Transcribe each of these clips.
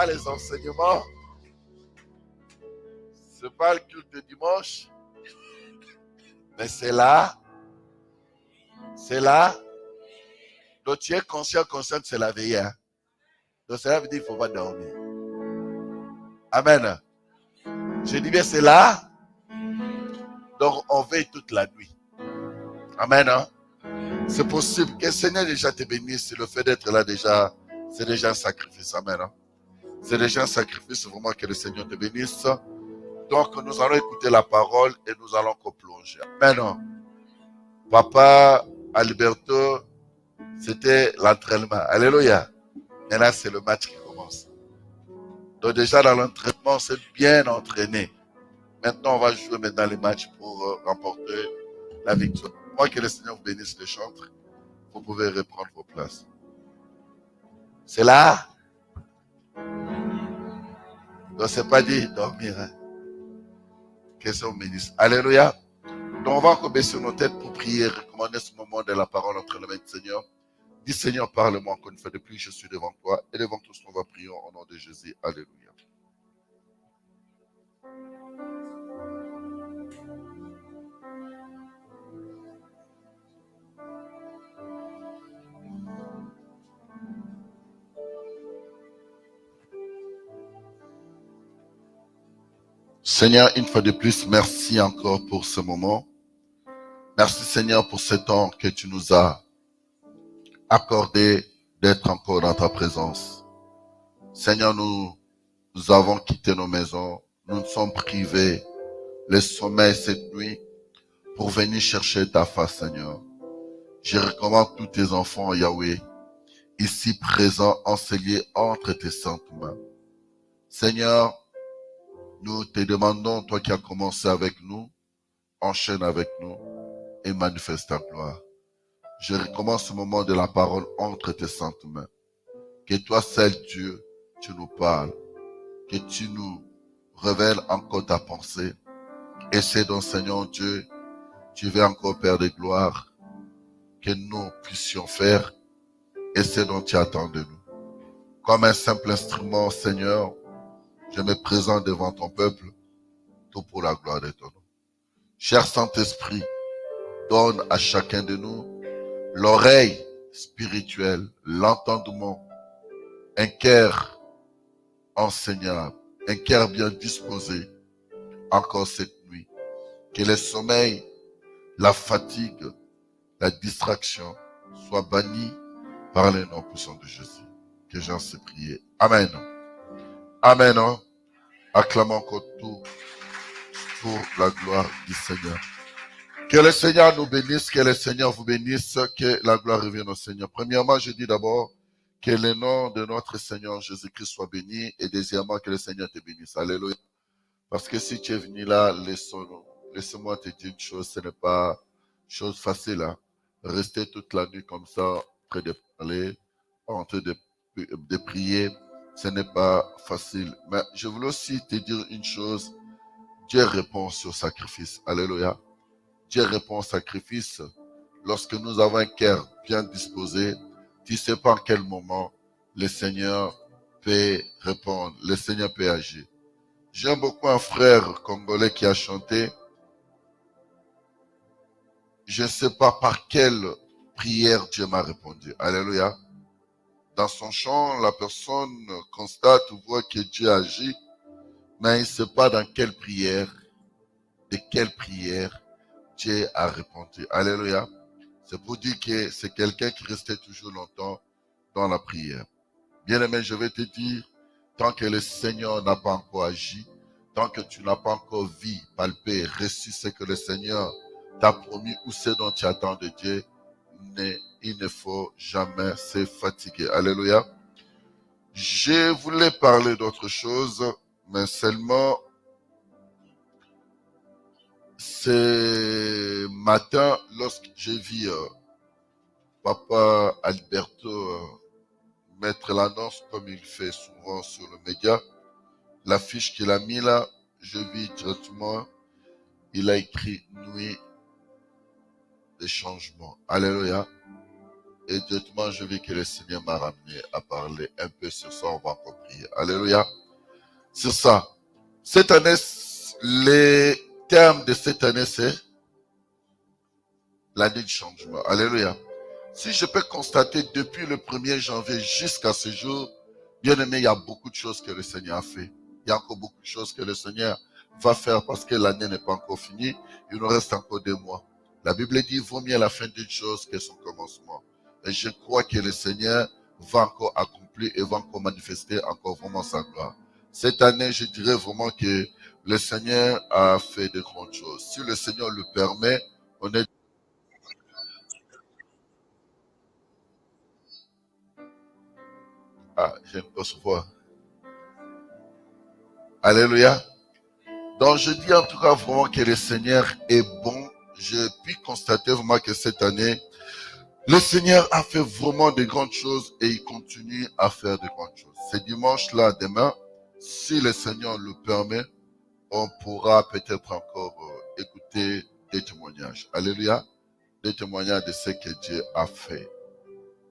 pas les enseignements, c'est pas le culte de dimanche, mais c'est là. Donc tu es conscient que c'est la veille. Hein? Donc cela veut dire qu'il ne faut pas dormir. Amen. Je dis bien c'est là. Donc on veille toute la nuit. Amen. Hein? C'est possible que le Seigneur déjà te bénisse. Le fait d'être là déjà, c'est déjà un sacrifice. Amen. Hein? C'est déjà un sacrifice vraiment que le Seigneur te bénisse. Donc nous allons écouter la parole et nous allons plonger. Amen. Papa Alberto, c'était l'entraînement. Alléluia. Maintenant c'est le match qui commence. Donc déjà dans l'entraînement, c'est bien entraîné. Maintenant, on va jouer maintenant les matchs pour remporter la victoire. Moi, que le Seigneur vous bénisse les chantres. Vous pouvez reprendre vos places. C'est là. Donc, c'est pas dit dormir. Hein. Que le Seigneur vous bénisse. Alléluia. Donc, on va encore baisser nos têtes pour prier, recommander ce moment de la parole entre les mains du Seigneur. Dis Seigneur, parle-moi encore une fois de plus. Je suis devant toi. Et devant tous, on va prier au nom de Jésus. Alléluia. Seigneur, une fois de plus, merci encore pour ce moment. Merci Seigneur pour ce temps que tu nous as accordé d'être encore dans ta présence. Seigneur, nous avons quitté nos maisons, nous nous sommes privés le sommeil cette nuit pour venir chercher ta face, Seigneur. Je recommande tous tes enfants, Yahweh, ici présents, enseignés entre tes saintes mains. Seigneur, nous te demandons, toi qui as commencé avec nous, enchaîne avec nous et manifeste ta gloire. Je recommence ce moment de la parole entre tes saintes mains. Que toi seul Dieu, tu nous parles. Que tu nous révèles encore ta pensée. Et c'est donc Seigneur Dieu, tu veux encore Père de gloire, que nous puissions faire. Et c'est dont tu attends de nous. Comme un simple instrument, Seigneur, je me présente devant ton peuple, tout pour la gloire de ton nom. Cher Saint-Esprit, donne à chacun de nous l'oreille spirituelle, l'entendement, un cœur enseignable, un cœur bien disposé, encore cette nuit. Que le sommeil, la fatigue, la distraction soient bannis par les noms puissants de Jésus. Que j'en sais prier. Amen. Amen. Acclamons encore tout pour la gloire du Seigneur. Que le Seigneur nous bénisse, que le Seigneur vous bénisse, que la gloire revienne au Seigneur. Premièrement, je dis d'abord que le nom de notre Seigneur Jésus-Christ soit béni et deuxièmement, que le Seigneur te bénisse. Alléluia. Parce que si tu es venu là, laisse-moi te dire une chose, ce n'est pas chose facile. Hein? Rester toute la nuit comme ça, près de parler, en train de prier, ce n'est pas facile. Mais je voulais aussi te dire une chose, Dieu répond sur sacrifice. Alléluia. Dieu répond au sacrifice. Lorsque nous avons un cœur bien disposé, tu ne sais pas en quel moment le Seigneur peut répondre, le Seigneur peut agir. J'aime beaucoup un frère congolais qui a chanté. Je ne sais pas par quelle prière Dieu m'a répondu. Alléluia. Dans son chant, la personne constate ou voit que Dieu agit, mais il ne sait pas dans quelle prière, de quelle prière Dieu a répondu. Alléluia. C'est pour dire que c'est quelqu'un qui restait toujours longtemps dans la prière. Bien-aimé, je vais te dire, tant que le Seigneur n'a pas encore agi, tant que tu n'as pas encore vu, palpé, reçu ce que le Seigneur t'a promis ou ce dont tu attends de Dieu, il ne faut jamais se fatiguer. Alléluia. Je voulais parler d'autre chose, mais seulement ce matin, lorsque j'ai vu Papa Alberto mettre l'annonce comme il fait souvent sur le média, l'affiche qu'il a mis là, je vis directement, il a écrit nuit de changement. Alléluia. Et directement, je vis que le Seigneur m'a ramené à parler un peu sur ça. On va encore prier. Alléluia. Sur ça. Cette année, les termes de cette année, c'est l'année du changement. Alléluia. Si je peux constater depuis le 1er janvier jusqu'à ce jour, bien aimé, il y a beaucoup de choses que le Seigneur a fait. Il y a encore beaucoup de choses que le Seigneur va faire parce que l'année n'est pas encore finie. Il nous reste encore 2 mois. La Bible dit, vaut mieux la fin d'une chose que son commencement. Et je crois que le Seigneur va encore accomplir et va encore manifester encore vraiment sa gloire. Cette année, je dirais vraiment que le Seigneur a fait de grandes choses. Si le Seigneur le permet, on est... Ah, j'aime pas se voir. Alléluia. Donc je dis en tout cas vraiment que le Seigneur est bon. Je puis constater vraiment que cette année, le Seigneur a fait vraiment de grandes choses et il continue à faire de grandes choses. Ce dimanche-là, demain, si le Seigneur le permet, on pourra peut-être encore écouter des témoignages. Alléluia. Des témoignages de ce que Dieu a fait.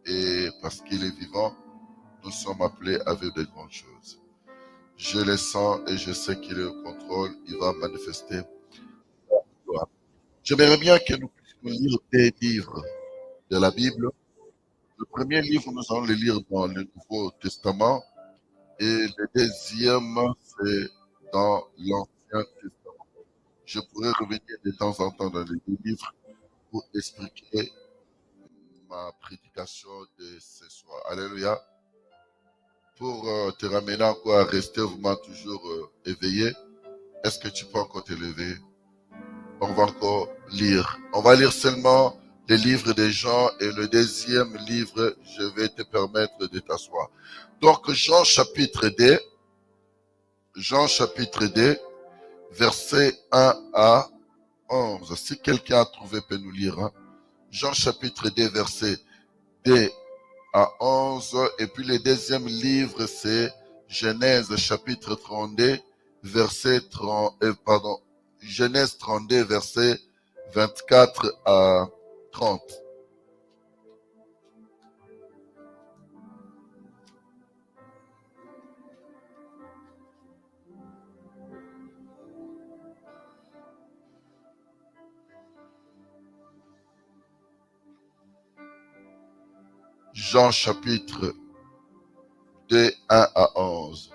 Et parce qu'il est vivant, nous sommes appelés à vivre de grandes choses. Je le sens et je sais qu'il est au contrôle. Il va manifester. J'aimerais bien que nous puissions lire des livres de la Bible. Le premier livre, nous allons le lire dans le Nouveau Testament et le deuxième, c'est dans l'Ancien Testament. Je pourrais revenir de temps en temps dans les deux livres pour expliquer ma prédication de ce soir. Alléluia. Pour te ramener encore à rester vraiment toujours éveillé, est-ce que tu peux encore te lever? On va encore lire. On va lire seulement les livres des gens et le deuxième livre, je vais te permettre de t'asseoir. Donc, Jean chapitre 2, verset 1 à 11. Si quelqu'un a trouvé, peut nous lire. Hein. Jean chapitre 2, verset 2 à 11. Et puis le deuxième livre, c'est Genèse chapitre 32, verset 30, Genèse 32, verset 24 à 30. Jean chapitre 2, 1 à 11.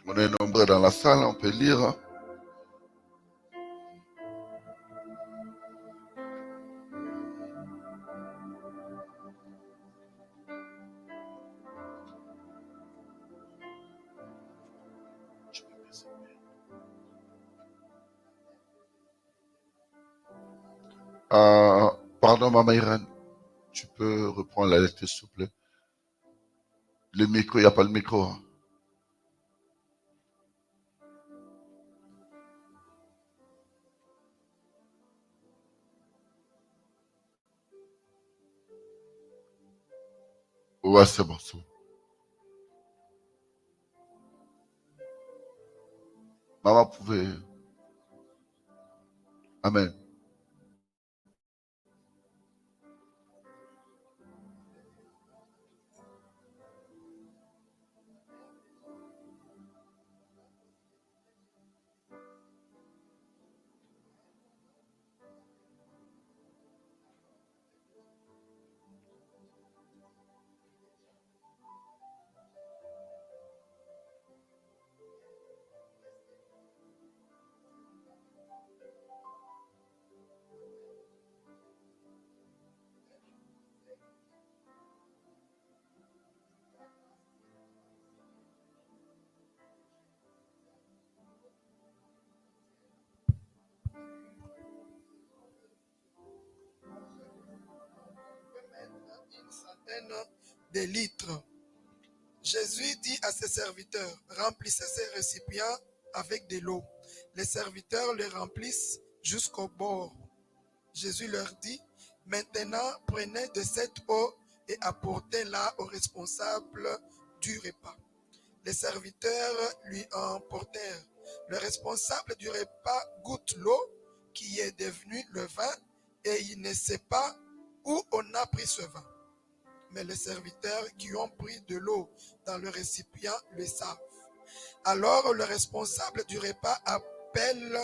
On est nombreux dans la salle, on peut lire. Pardon, Maman Irène, tu peux reprendre la lecture, s'il te plaît. Le micro, il n'y a pas le micro. Hein. Ouais, c'est bon, c'est bon. Maman pouvait. Amen. Une centaine de litres. Jésus dit à ses serviteurs, remplissez ces récipients avec de l'eau. Les serviteurs le remplissent jusqu'au bord. Jésus leur dit, maintenant prenez de cette eau et apportez-la aux responsables du repas. Les serviteurs lui emportèrent. Le responsable du repas goûte l'eau qui est devenu le vin et il ne sait pas où on a pris ce vin. Mais les serviteurs qui ont pris de l'eau dans le récipient le savent. Alors le responsable du repas appelle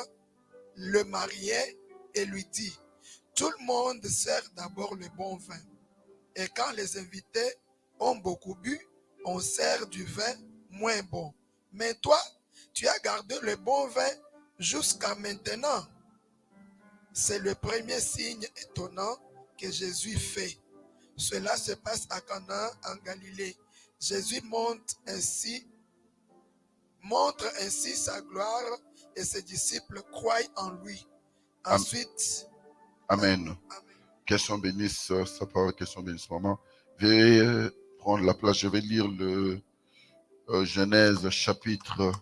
le marié et lui dit, tout le monde sert d'abord le bon vin. Et quand les invités ont beaucoup bu, on sert du vin moins bon. Mais toi, tu as gardé le bon vin jusqu'à maintenant. C'est le premier signe étonnant que Jésus fait. Cela se passe à Cana en Galilée. Jésus montre ainsi sa gloire et ses disciples croient en lui. Ensuite, Amen. Question bénisse, sa parole, question bénisse, maman. Veuillez prendre la place. Je vais lire le Genèse chapitre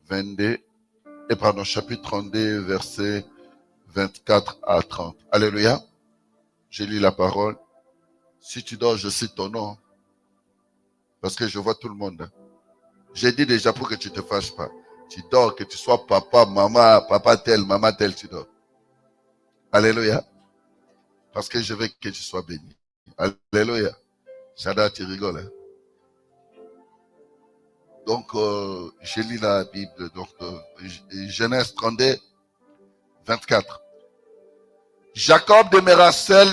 22, chapitre 32, versets 24 à 30. Alléluia. Je lis la parole. Si tu dors, je cite ton nom. Parce que je vois tout le monde. J'ai dit déjà pour que tu ne te fâches pas. Tu dors, que tu sois papa, maman, papa tel, maman tel, tu dors. Alléluia. Parce que je veux que tu sois béni. Alléluia. Chada, tu rigoles. Hein? Donc, je lis la Bible. Donc, Genèse 32, 24. Jacob demeura seul.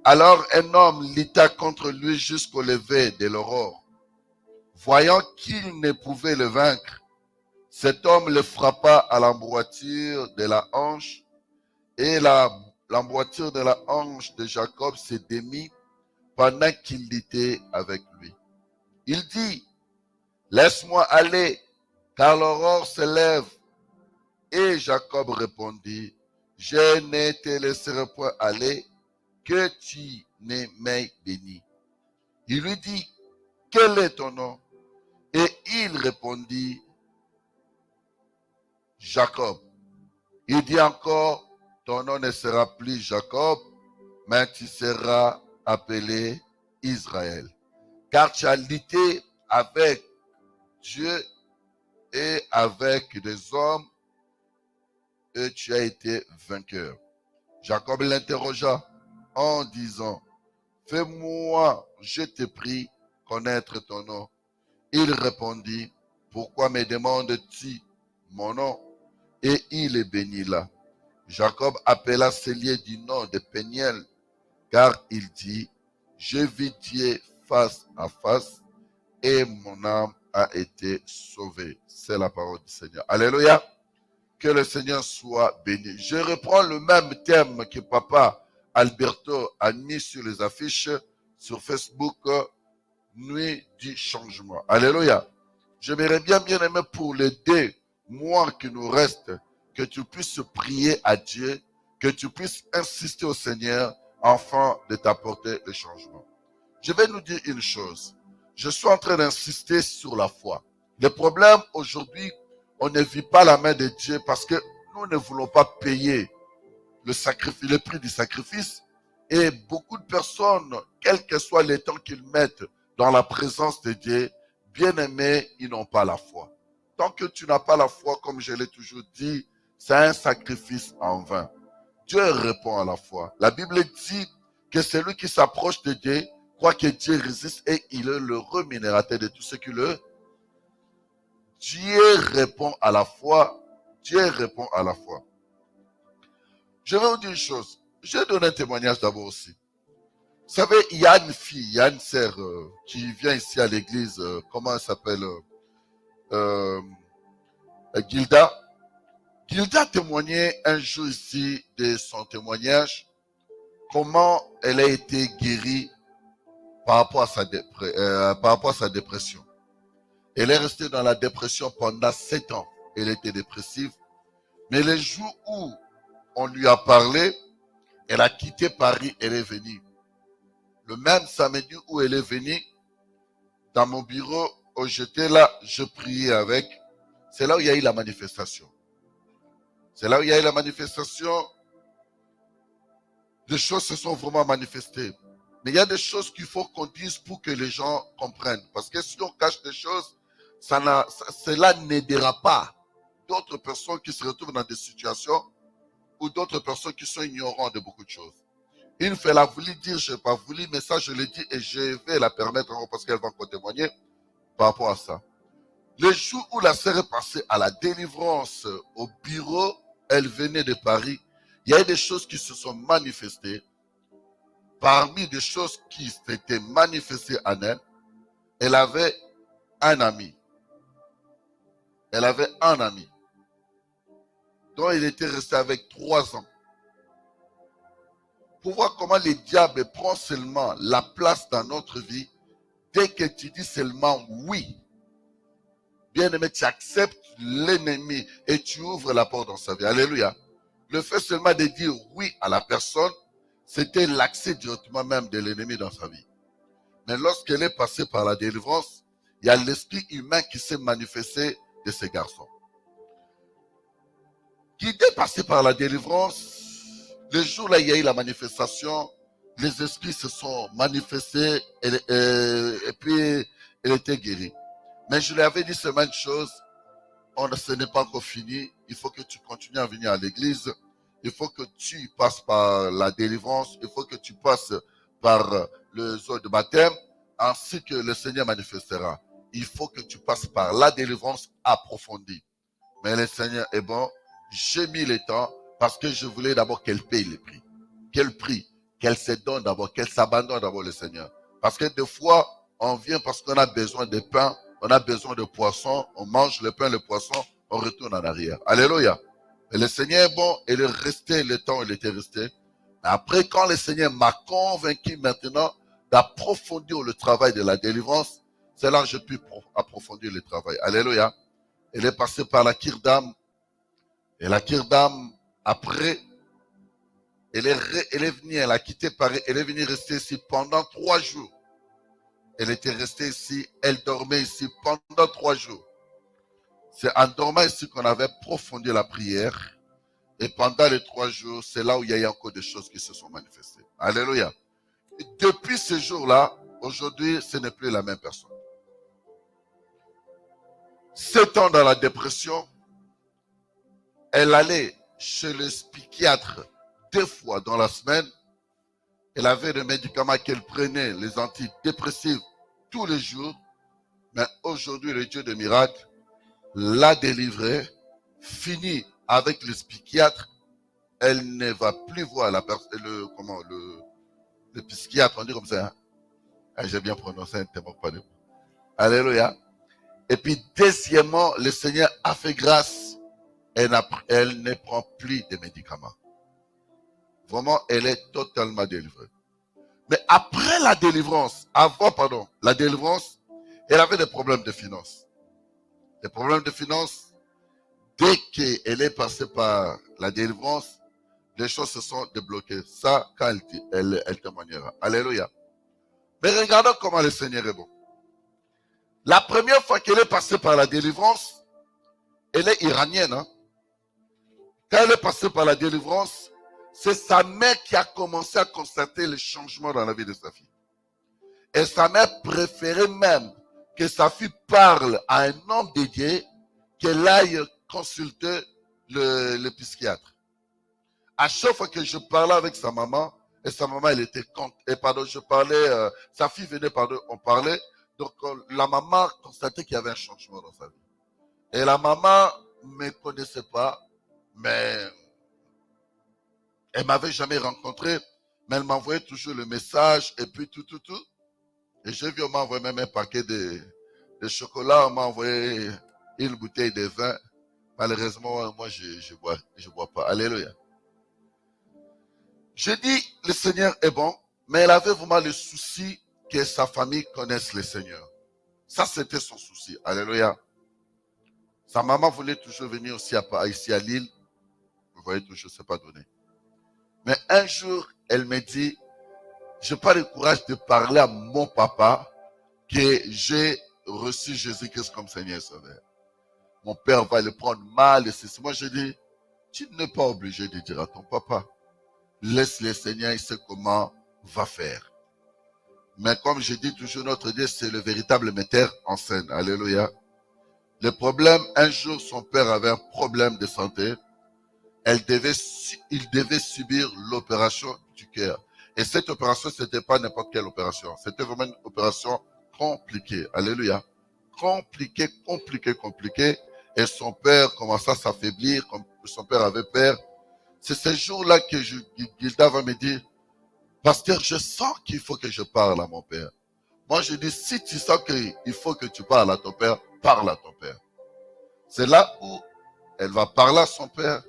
Alors un homme lutta contre lui jusqu'au lever de l'aurore. Voyant qu'il ne pouvait le vaincre, cet homme le frappa à l'emboîture de la hanche et l'emboîture de la hanche de Jacob se démit pendant qu'il luttait avec lui. Il dit, laisse-moi aller, car l'aurore se lève. Et Jacob répondit, je ne te laisserai point aller, que tu ne m'aies béni. Il lui dit, quel est ton nom? Et il répondit, Jacob. Il dit encore, ton nom ne sera plus Jacob, mais tu seras appelé Israël. Car tu as lutté avec Dieu et avec des hommes, et tu as été vainqueur. Jacob l'interrogea en disant, fais-moi, je te prie, connaître ton nom. Il répondit, pourquoi me demandes-tu mon nom? Et il est béni là. Jacob appela ce lieu du nom de Péniel, car il dit, je vis Dieu face à face, et mon âme a été sauvée. C'est la parole du Seigneur. Alléluia. Que le Seigneur soit béni. Je reprends le même thème que Papa Alberto a mis sur les affiches sur Facebook, Nuit du changement. Alléluia. J'aimerais bien aimer pour les 2 mois qui nous restent, que tu puisses prier à Dieu, que tu puisses insister au Seigneur afin de t'apporter le changement. Je vais nous dire une chose. Je suis en train d'insister sur la foi. Le problème aujourd'hui, on ne vit pas la main de Dieu parce que nous ne voulons pas payer le prix du sacrifice. Et beaucoup de personnes, quel que soit le temps qu'ils mettent dans la présence de Dieu, bien aimés, ils n'ont pas la foi. Tant que tu n'as pas la foi, comme je l'ai toujours dit, c'est un sacrifice en vain. Dieu répond à la foi. La Bible dit que celui qui s'approche de Dieu croit que Dieu résiste et il est le rémunérateur de tout ce qui le... Dieu répond à la foi. Dieu répond à la foi. Je vais vous dire une chose. Je vais donner un témoignage d'abord aussi. Vous savez, il y a une fille, il y a une sœur qui vient ici à l'église. Comment elle s'appelle? Gilda. Gilda témoignait un jour ici de son témoignage. Comment elle a été guérie par rapport à sa dépression. Elle est restée dans la dépression pendant 7 ans. Elle était dépressive. Mais les jours où on lui a parlé, elle a quitté Paris, elle est venue. Le même samedi où elle est venue, dans mon bureau, où j'étais là, je priais avec. C'est là où il y a eu la manifestation. C'est là où il y a eu la manifestation. Les choses se sont vraiment manifestées. Mais il y a des choses qu'il faut qu'on dise pour que les gens comprennent. Parce que si on cache des choses, cela n'aidera pas d'autres personnes qui se retrouvent dans des situations ou d'autres personnes qui sont ignorantes de beaucoup de choses. Une fois, elle a voulu dire, je n'ai pas voulu, mais ça, je l'ai dit et je vais la permettre parce qu'elle va encore témoigner par rapport à ça. Le jour où la sœur est passée à la délivrance au bureau, elle venait de Paris, il y a eu des choses qui se sont manifestées. Parmi des choses qui s'étaient manifestées en elle, elle avait un ami. Elle avait un ami dont il était resté avec 3 ans. Pour voir comment le diable prend seulement la place dans notre vie, dès que tu dis seulement oui, bien aimé, tu acceptes l'ennemi et tu ouvres la porte dans sa vie. Alléluia. Le fait seulement de dire oui à la personne, c'était l'accès directement même de l'ennemi dans sa vie. Mais lorsqu'elle est passée par la délivrance, il y a l'esprit humain qui s'est manifesté de ces garçons. Qui est passé par la délivrance, le jour là il y a eu la manifestation, les esprits se sont manifestés et puis elle était guérie. Mais je lui avais dit seulement une chose, ce n'est pas encore fini, il faut que tu continues à venir à l'église, il faut que tu passes par la délivrance, il faut que tu passes par le eau de baptême, ainsi que le Seigneur manifestera. Il faut que tu passes par la délivrance approfondie. Mais le Seigneur est bon, j'ai mis le temps parce que je voulais d'abord qu'elle paye le prix. Qu'elle prie, qu'elle se donne d'abord, qu'elle s'abandonne d'abord le Seigneur. Parce que des fois, on vient parce qu'on a besoin de pain, on a besoin de poisson, on mange le pain, le poisson, on retourne en arrière. Alléluia. Et le Seigneur est bon, il est resté le temps où il était resté. Mais après, quand le Seigneur m'a convaincu maintenant d'approfondir le travail de la délivrance, c'est là que j'ai pu approfondir le travail. Alléluia. Elle est passée par la Kirdam. Et la Kirdam, après, elle est venue, elle a quitté Paris, elle est venue rester ici pendant 3 jours. Elle était restée ici, elle dormait ici pendant 3 jours. C'est en dormant ici qu'on avait approfondi la prière. Et pendant les 3 jours, c'est là où il y a eu encore des choses qui se sont manifestées. Alléluia. Et depuis ce jour-là, aujourd'hui, ce n'est plus la même personne. 7 ans dans la dépression, elle allait chez le psychiatre 2 fois dans la semaine. Elle avait des médicaments qu'elle prenait, les antidépressifs, tous les jours. Mais aujourd'hui, le Dieu de miracles l'a délivrée, fini avec le psychiatre. Elle ne va plus voir le psychiatre, on dit comme ça. Hein? J'ai bien prononcé un témoin, pas de. Alléluia. Et puis, deuxièmement, le Seigneur a fait grâce. Elle ne prend plus de médicaments. Vraiment, elle est totalement délivrée. Mais après la délivrance, la délivrance, elle avait des problèmes de finances. Des problèmes de finances, dès qu'elle est passée par la délivrance, les choses se sont débloquées. Ça, quand elle témoignera. Alléluia. Mais regardons comment le Seigneur est bon. La première fois qu'elle est passée par la délivrance, elle est iranienne. Hein? Quand elle est passée par la délivrance, c'est sa mère qui a commencé à constater les changements dans la vie de sa fille. Et sa mère préférait même que sa fille parle à un homme dédié, qu'elle aille consulter le psychiatre. À chaque fois que je parlais avec sa maman, et sa maman, elle était sa fille venait, on parlait, donc la maman constatait qu'il y avait un changement dans sa vie. Et la maman ne me connaissait pas, mais elle ne m'avait jamais rencontré, mais elle m'envoyait toujours le message, et puis tout. Et j'ai vu, on m'a envoyé même un paquet de chocolat, on m'a envoyé une bouteille de vin. Malheureusement, moi, je bois pas. Alléluia. Je dis, le Seigneur est bon, mais elle avait vraiment le souci que sa famille connaisse le Seigneur. Ça, c'était son souci. Alléluia. Sa maman voulait toujours venir aussi ici à Lille. Vous voyez, toujours, c'est pas donné. Mais un jour, elle me dit, je n'ai pas le courage de parler à mon papa que j'ai reçu Jésus-Christ comme Seigneur et Sauveur. Mon père va le prendre mal. Et c'est moi, je dis, tu n'es pas obligé de dire à ton papa. Laisse le Seigneur, il sait comment va faire. Mais comme je dis toujours, notre Dieu, c'est le véritable metteur en scène. Alléluia. Le problème, un jour, son père avait un problème de santé. il devait subir l'opération du cœur. Et cette opération, ce n'était pas n'importe quelle opération. C'était vraiment une opération compliquée. Alléluia. Compliquée. Et son père commença à s'affaiblir, comme son père avait peur. C'est ce jour-là que Gilda va me dire, pasteur, je sens qu'il faut que je parle à mon père. Moi, je dis, si tu sens qu'il faut que tu parles à ton père, parle à ton père. C'est là où elle va parler à son père.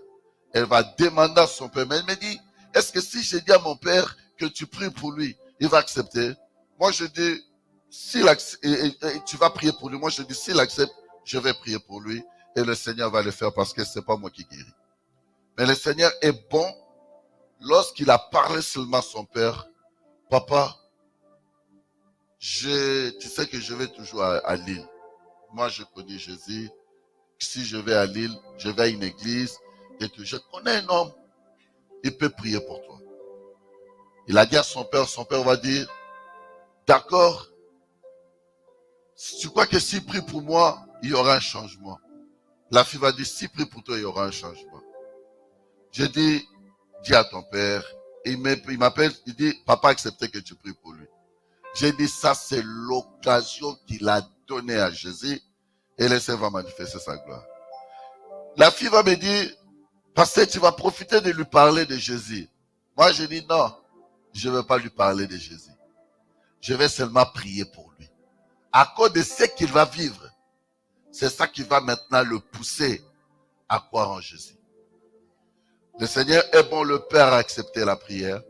Elle va demander à son père. Mais elle me dit, est-ce que si je dis à mon père que tu pries pour lui, il va accepter? Moi, je dis, et tu vas prier pour lui. Moi, je dis, s'il accepte, je vais prier pour lui. Et le Seigneur va le faire parce que c'est pas moi qui guéris. Mais le Seigneur est bon lorsqu'il a parlé seulement à son père. Papa, tu sais que je vais toujours à Lille. Moi, je connais Jésus. Si je vais à Lille, je vais à une église. Et que je connais un homme. Il peut prier pour toi. Il a dit à son père va dire, d'accord, tu crois que s'il prie pour moi, il y aura un changement. La fille va dire, s'il prie pour toi, il y aura un changement. Je dis à ton père, il m'appelle, il dit, papa a accepté que tu pries pour lui. J'ai dit, ça c'est l'occasion qu'il a donnée à Jésus et le Seigneur va manifester sa gloire. La fille va me dire, pasteur, tu vas profiter de lui parler de Jésus. Moi, je dis non, je ne vais pas lui parler de Jésus. Je vais seulement prier pour lui. À cause de ce qu'il va vivre, c'est ça qui va maintenant le pousser à croire en Jésus. Le Seigneur est bon, le Père a accepté la prière.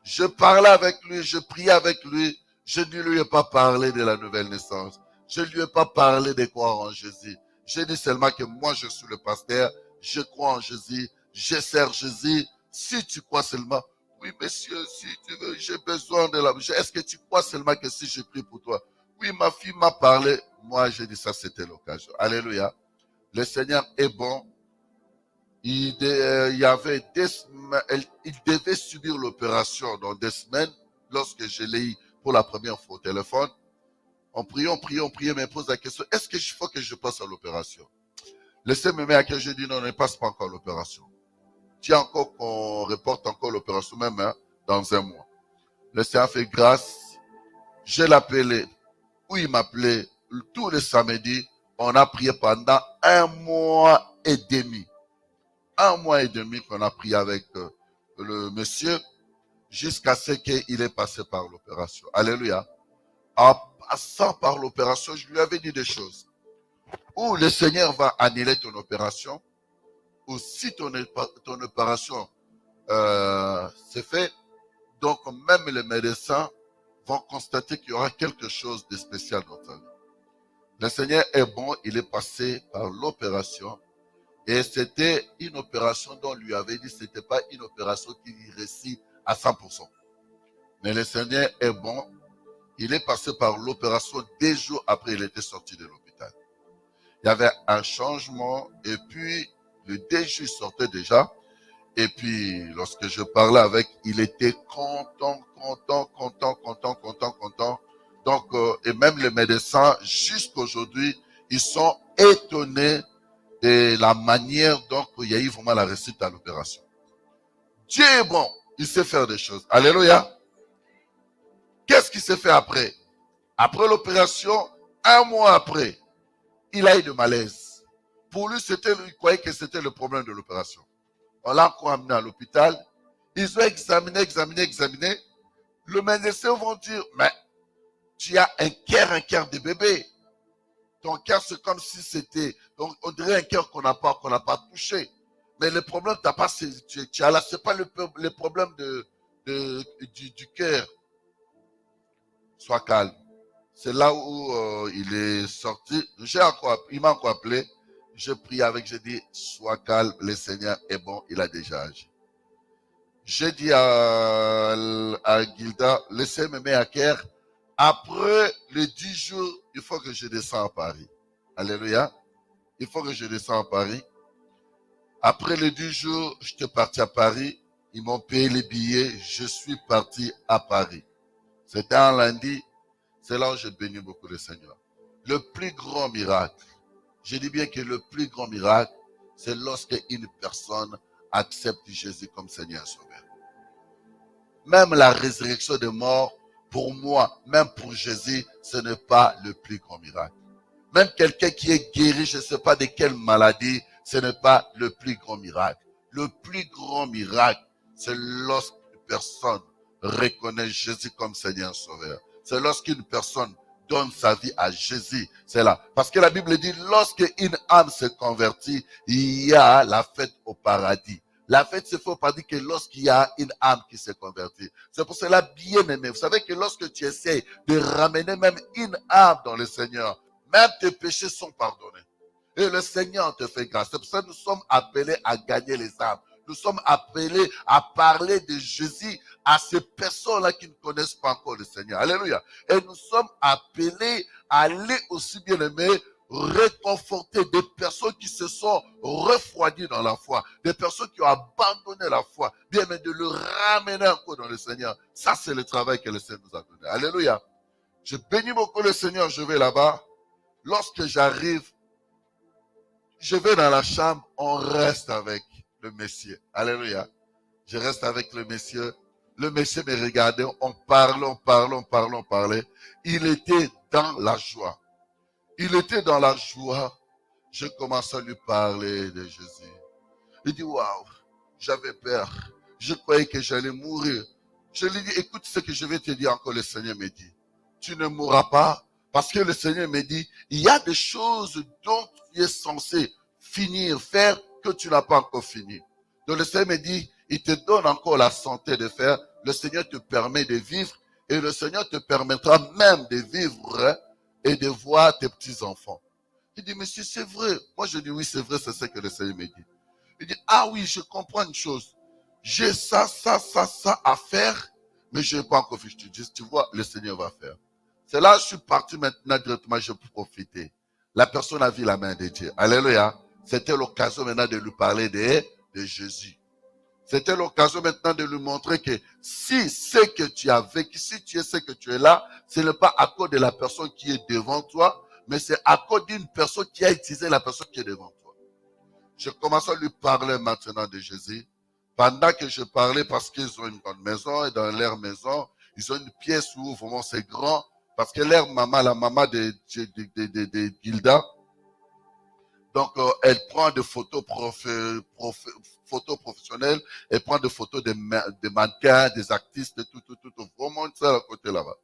Je parlais avec lui, je priais avec lui. Je ne lui ai pas parlé de la nouvelle naissance. Je ne lui ai pas parlé de croire en Jésus. J'ai dit seulement que moi je suis le pasteur, je crois en Jésus, je sers Jésus. Si tu crois seulement, oui monsieur, si tu veux, j'ai besoin de la... Est-ce que tu crois seulement que si je prie pour toi? Oui, ma fille m'a parlé. Moi, j'ai dit ça, c'était l'occasion. Alléluia. Le Seigneur est bon. Il devait subir l'opération dans 2 semaines. Lorsque je l'ai eu pour la première fois au téléphone, on priait, mais il pose la question, est-ce qu'il faut que je passe à l'opération? Le Seigneur me met à cœur, je dis non, ne passe pas encore l'opération. Tiens encore qu'on reporte encore l'opération même dans 1 mois. Le Seigneur fait grâce. Je l'appelais, ou il m'appelait tous les samedis. On a prié pendant 1 mois et demi. 1 mois et demi qu'on a prié avec le monsieur jusqu'à ce qu'il est passé par l'opération. Alléluia. En passant par l'opération, je lui avais dit des choses. Ou le Seigneur va annuler ton opération, ou si ton opération c'est fait, donc même les médecins vont constater qu'il y aura quelque chose de spécial dans ta vie. Le Seigneur est bon, il est passé par l'opération et c'était une opération dont on lui avait dit que ce n'était pas une opération qui réussit à 100%. Mais le Seigneur est bon, il est passé par l'opération 2 jours après il était sorti de l'hôpital. Il y avait un changement et puis le 2 jours sortait déjà. Et puis, lorsque je parlais avec, il était content. Donc, et même les médecins, jusqu'aujourd'hui, ils sont étonnés de la manière dont il y a eu vraiment la réussite à l'opération. Dieu est bon, il sait faire des choses. Alléluia. Qu'est-ce qui s'est fait après? Après l'opération, 1 mois après, il a eu de malaise. Pour lui, il croyait que c'était le problème de l'opération. On l'a encore amené à l'hôpital. Ils ont examiné. Le médecin vont dire, mais tu as un cœur de bébé. Ton cœur, c'est comme si c'était, donc on dirait un cœur qu'on n'a pas touché. Mais le problème, tu as là, c'est pas le problème du cœur. Sois calme. C'est là où il est sorti. Il m'a encore appelé. Je prie avec, je dis, sois calme, le Seigneur est bon, il a déjà agi. J'ai dit à Gilda, laissez me mettre à cœur. Après les 10 jours, il faut que je descende à Paris. Alléluia. Il faut que je descende à Paris. Après les 10 jours, j'étais parti à Paris. Ils m'ont payé les billets. Je suis parti à Paris. C'était un lundi. C'est là où j'ai béni beaucoup le Seigneur. Le plus grand miracle, je dis bien que le plus grand miracle, c'est lorsque une personne accepte Jésus comme Seigneur et Sauveur. Même la résurrection des morts, pour moi, même pour Jésus, ce n'est pas le plus grand miracle. Même quelqu'un qui est guéri, je ne sais pas de quelle maladie, ce n'est pas le plus grand miracle. Le plus grand miracle, c'est lorsqu'une personne reconnaît Jésus comme Seigneur et Sauveur. C'est lorsqu'une personne donne sa vie à Jésus. C'est là. Parce que la Bible dit, lorsqu'une âme se convertit, il y a la fête au paradis. La fête se fait au paradis que lorsqu'il y a une âme qui se convertit. C'est pour cela, bien aimé, vous savez que lorsque tu essaies de ramener même une âme dans le Seigneur, même tes péchés sont pardonnés. Et le Seigneur te fait grâce. C'est pour ça que nous sommes appelés à gagner les âmes. Nous sommes appelés à parler de Jésus à ces personnes-là qui ne connaissent pas encore le Seigneur. Alléluia. Et nous sommes appelés à aller aussi, bien aimés, réconforter des personnes qui se sont refroidies dans la foi, des personnes qui ont abandonné la foi, bien aimé, de le ramener encore dans le Seigneur. Ça, c'est le travail que le Seigneur nous a donné. Alléluia. Je bénis beaucoup le Seigneur, je vais là-bas. Lorsque j'arrive, je vais dans la chambre, on reste avec le Messie. Alléluia. Je reste avec le Messie. Le Messie me regardait, on parlait. Il était dans la joie. Il était dans la joie. Je commence à lui parler de Jésus. Il dit, waouh, j'avais peur. Je croyais que j'allais mourir. Je lui dis, écoute ce que je vais te dire encore, le Seigneur me dit. Tu ne mourras pas. Parce que le Seigneur me dit, il y a des choses dont tu es censé finir, faire, que tu n'as pas encore fini. Donc le Seigneur me dit, il te donne encore la santé de faire. Le Seigneur te permet de vivre et le Seigneur te permettra même de vivre et de voir tes petits-enfants. Il dit, monsieur, c'est vrai. Moi, je dis, oui, c'est vrai, c'est ce que le Seigneur me dit. Il dit, ah oui, je comprends une chose. J'ai ça à faire, mais je n'ai pas encore fait. Je te dis, tu vois, le Seigneur va faire. C'est là que je suis parti maintenant directement, je peux profiter. La personne a vu la main de Dieu. Alléluia. C'était l'occasion maintenant de lui parler de Jésus. C'était l'occasion maintenant de lui montrer que si ce que tu as vécu, si tu es ce que tu es là, ce n'est pas à cause de la personne qui est devant toi, mais c'est à cause d'une personne qui a utilisé la personne qui est devant toi. Je commence à lui parler maintenant de Jésus. Pendant que je parlais, parce qu'ils ont une grande maison, et dans leur maison, ils ont une pièce où vraiment c'est grand, parce que leur maman, la maman de Gilda, donc elle prend des photos, photos professionnelles, elle prend des photos des mannequins, des artistes, tout, vraiment ça à côté là-bas.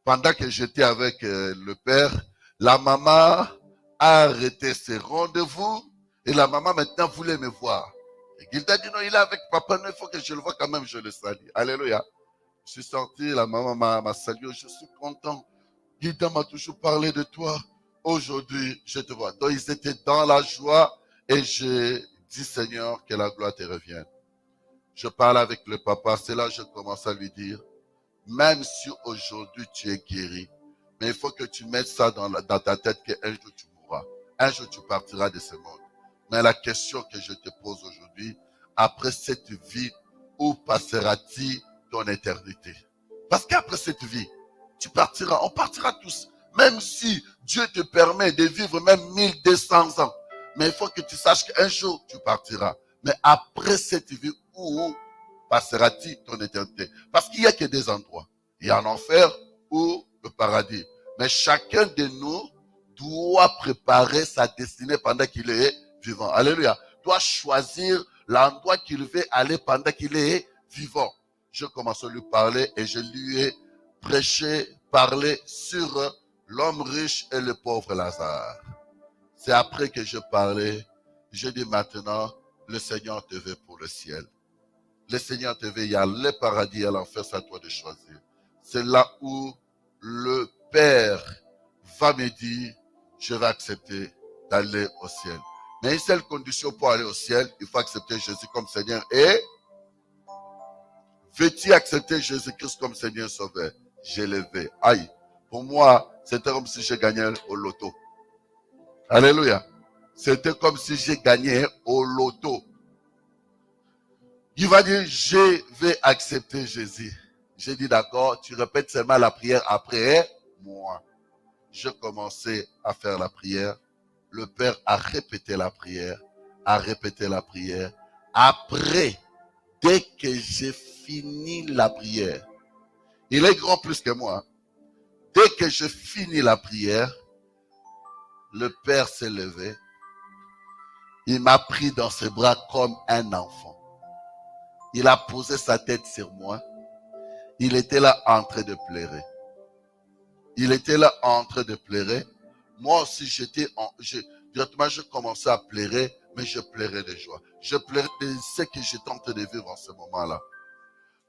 Pendant que j'étais avec le père, la maman a arrêté ses rendez-vous et la maman maintenant voulait me voir. Et Gilda dit non, il est avec papa, non, il faut que je le voie quand même, je le salue. Alléluia. Je suis sorti, la maman m'a salué, je suis content. Gilda m'a toujours parlé de toi. Aujourd'hui, je te vois. Donc, ils étaient dans la joie et j'ai dit, Seigneur, que la gloire te revienne. Je parle avec le papa, c'est là que je commence à lui dire, même si aujourd'hui tu es guéri, mais il faut que tu mettes ça dans ta tête qu'un jour tu mourras. Un jour tu partiras de ce monde. Mais la question que je te pose aujourd'hui, après cette vie, où passeras-tu ton éternité? Parce qu'après cette vie, tu partiras, on partira tous. Même si Dieu te permet de vivre même 1200 ans. Mais il faut que tu saches qu'un jour tu partiras. Mais après cette vie, où passeras-tu ton éternité? Parce qu'il n'y a que des endroits. Il y a l'enfer ou le paradis. Mais chacun de nous doit préparer sa destinée pendant qu'il est vivant. Alléluia. Doit choisir l'endroit qu'il veut aller pendant qu'il est vivant. Je commence à lui parler et je lui ai prêché, parlé sur l'homme riche et le pauvre Lazare. C'est après que je parlais, je dis maintenant, le Seigneur te veut pour le ciel. Le Seigneur te veut, il y a le paradis et l'enfer, c'est à toi de choisir. C'est là où le Père va me dire, je vais accepter d'aller au ciel. Mais une seule condition pour aller au ciel, il faut accepter Jésus comme Seigneur. Et veux-tu accepter Jésus-Christ comme Seigneur Sauveur? Je le veux. Aïe, pour moi, c'était comme si j'ai gagné au loto. Alléluia. C'était comme si j'ai gagné au loto. Il va dire, je vais accepter Jésus. J'ai dit, d'accord, tu répètes seulement la prière après moi. Je commençais à faire la prière. Le Père a répété la prière, a répété la prière, Après, dès que j'ai fini la prière, il est grand plus que moi. Dès que je finis la prière, le Père s'est levé. Il m'a pris dans ses bras comme un enfant. Il a posé sa tête sur moi. Il était là en train de pleurer. Il était là en train de pleurer. Moi aussi, directement, je commençais à pleurer, mais je pleurais de joie. Je pleurais de ce que j'étais en train de vivre en ce moment-là.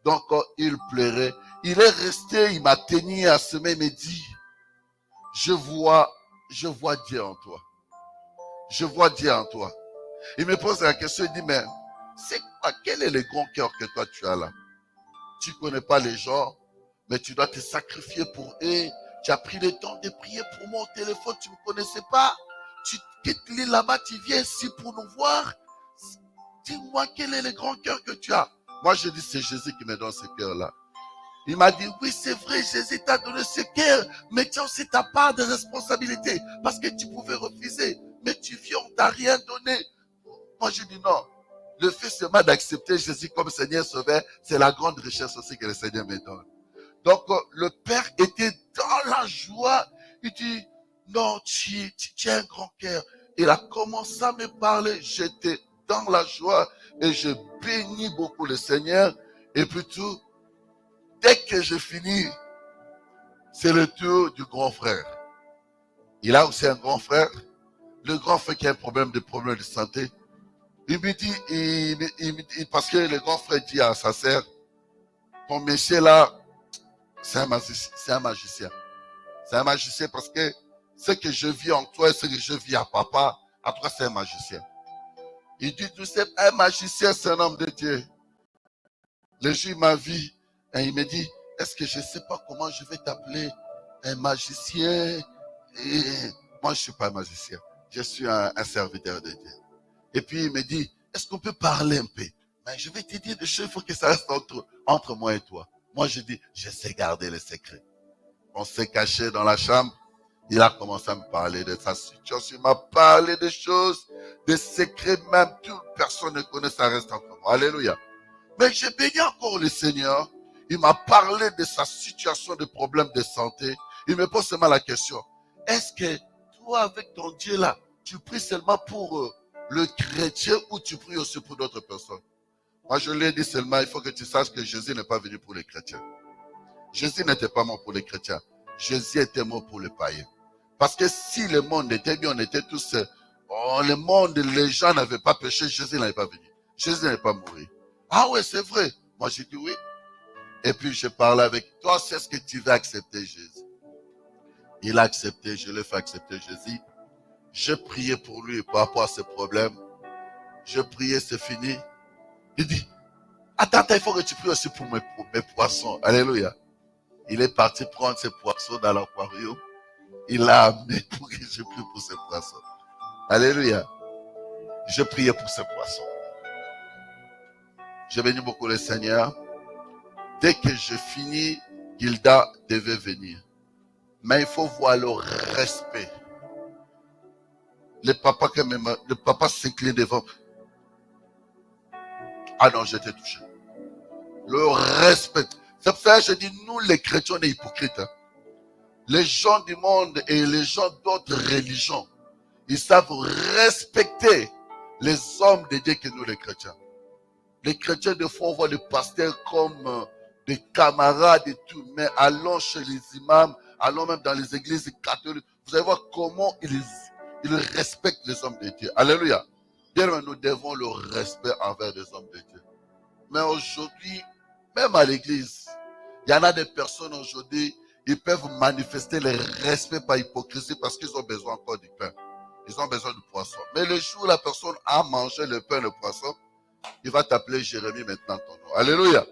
Donc, il pleurait. Il est resté, il m'a tenu à ce moment, il me dit, je vois Dieu en toi. Je vois Dieu en toi. Il me pose la question, il dit, mais c'est quoi, quel est le grand cœur que toi tu as là? Tu ne connais pas les gens, mais tu dois te sacrifier pour eux. Tu as pris le temps de prier pour moi au téléphone, tu ne me connaissais pas. Tu quittes l'île là-bas, tu viens ici pour nous voir. Dis-moi quel est le grand cœur que tu as. Moi, je dis, c'est Jésus qui me donne ce cœur-là. Il m'a dit, oui, c'est vrai, Jésus t'a donné ce cœur, mais tu as aussi ta part de responsabilité, parce que tu pouvais refuser, mais tu viens, on t'a rien donné. Moi, je dis non. Le fait seulement d'accepter Jésus comme Seigneur Sauveur, c'est la grande richesse aussi que le Seigneur me donne. Donc, le Père était dans la joie. Il dit, non, tu as un grand cœur. Il a commencé à me parler. J'étais dans la joie et je bénis beaucoup le Seigneur. Et puis tout, dès que je finis, c'est le tour du grand frère. Il a aussi un grand frère. Le grand frère qui a un problème de santé. Il me dit, parce que le grand frère dit à sa sœur, ton monsieur là, c'est un magicien. C'est un magicien parce que ce que je vis en toi et ce que je vis à papa, à toi c'est un magicien. Il dit, tu sais, un magicien c'est un homme de Dieu. Le jour il m'a vu et il me dit, est-ce que je ne sais pas comment je vais t'appeler un magicien? Et moi je ne suis pas un magicien, je suis un serviteur de Dieu. Et puis il me dit, est-ce qu'on peut parler un peu? Mais je vais te dire des choses, il faut que ça reste entre moi et toi. Moi je dis, je sais garder le secret. On s'est caché dans la chambre. Il a commencé à me parler de sa situation. Il m'a parlé des choses, des secrets même. Toute personne ne connaît, ça reste entre moi. Alléluia. Mais j'ai béni encore le Seigneur. Il m'a parlé de sa situation de problème de santé. Il me pose seulement la question. Est-ce que toi, avec ton Dieu là, tu pries seulement pour le chrétien ou tu pries aussi pour d'autres personnes? Moi, je lui ai dit seulement, il faut que tu saches que Jésus n'est pas venu pour les chrétiens. Jésus n'était pas mort pour les chrétiens. Jésus était mort pour les païens. Parce que si le monde était bien, on était tous... le monde, les gens n'avaient pas péché, Jésus n'avait pas venu. Jésus n'avait pas mouru. Ah ouais, c'est vrai. Moi, j'ai dit oui. Et puis, je parlais avec toi, c'est ce que tu veux accepter, Jésus. Il a accepté, je l'ai fait accepter Jésus. Je priais pour lui par rapport à ses problèmes. Je priais, c'est fini. Il dit, attends, il faut que tu pries aussi pour mes poissons. Alléluia. Il est parti prendre ses poissons dans l'aquarium. Il l'a amené pour que je prie pour ses poissons. Alléluia. Je priais pour ses poissons. J'ai béni beaucoup le Seigneur. Dès que je finis, Gilda devait venir. Mais il faut voir le respect. Le papa s'incline devant. Ah non, j'étais touché. Le respect. C'est pour ça que je dis, nous les chrétiens, on est hypocrites. Hein. Les gens du monde et les gens d'autres religions, ils savent respecter les hommes de Dieu que nous les chrétiens. Les chrétiens, des fois, on voit les pasteurs comme des camarades et tout, mais allons chez les imams, allons même dans les églises catholiques, vous allez voir comment ils respectent les hommes de Dieu. Alléluia. Bien, nous devons le respect envers les hommes de Dieu. Mais aujourd'hui, même à l'église, il y en a des personnes aujourd'hui, ils peuvent manifester le respect par hypocrisie parce qu'ils ont besoin encore du pain. Ils ont besoin du poisson. Mais le jour où la personne a mangé le pain et le poisson, il va t'appeler Jérémie maintenant ton nom. Alléluia.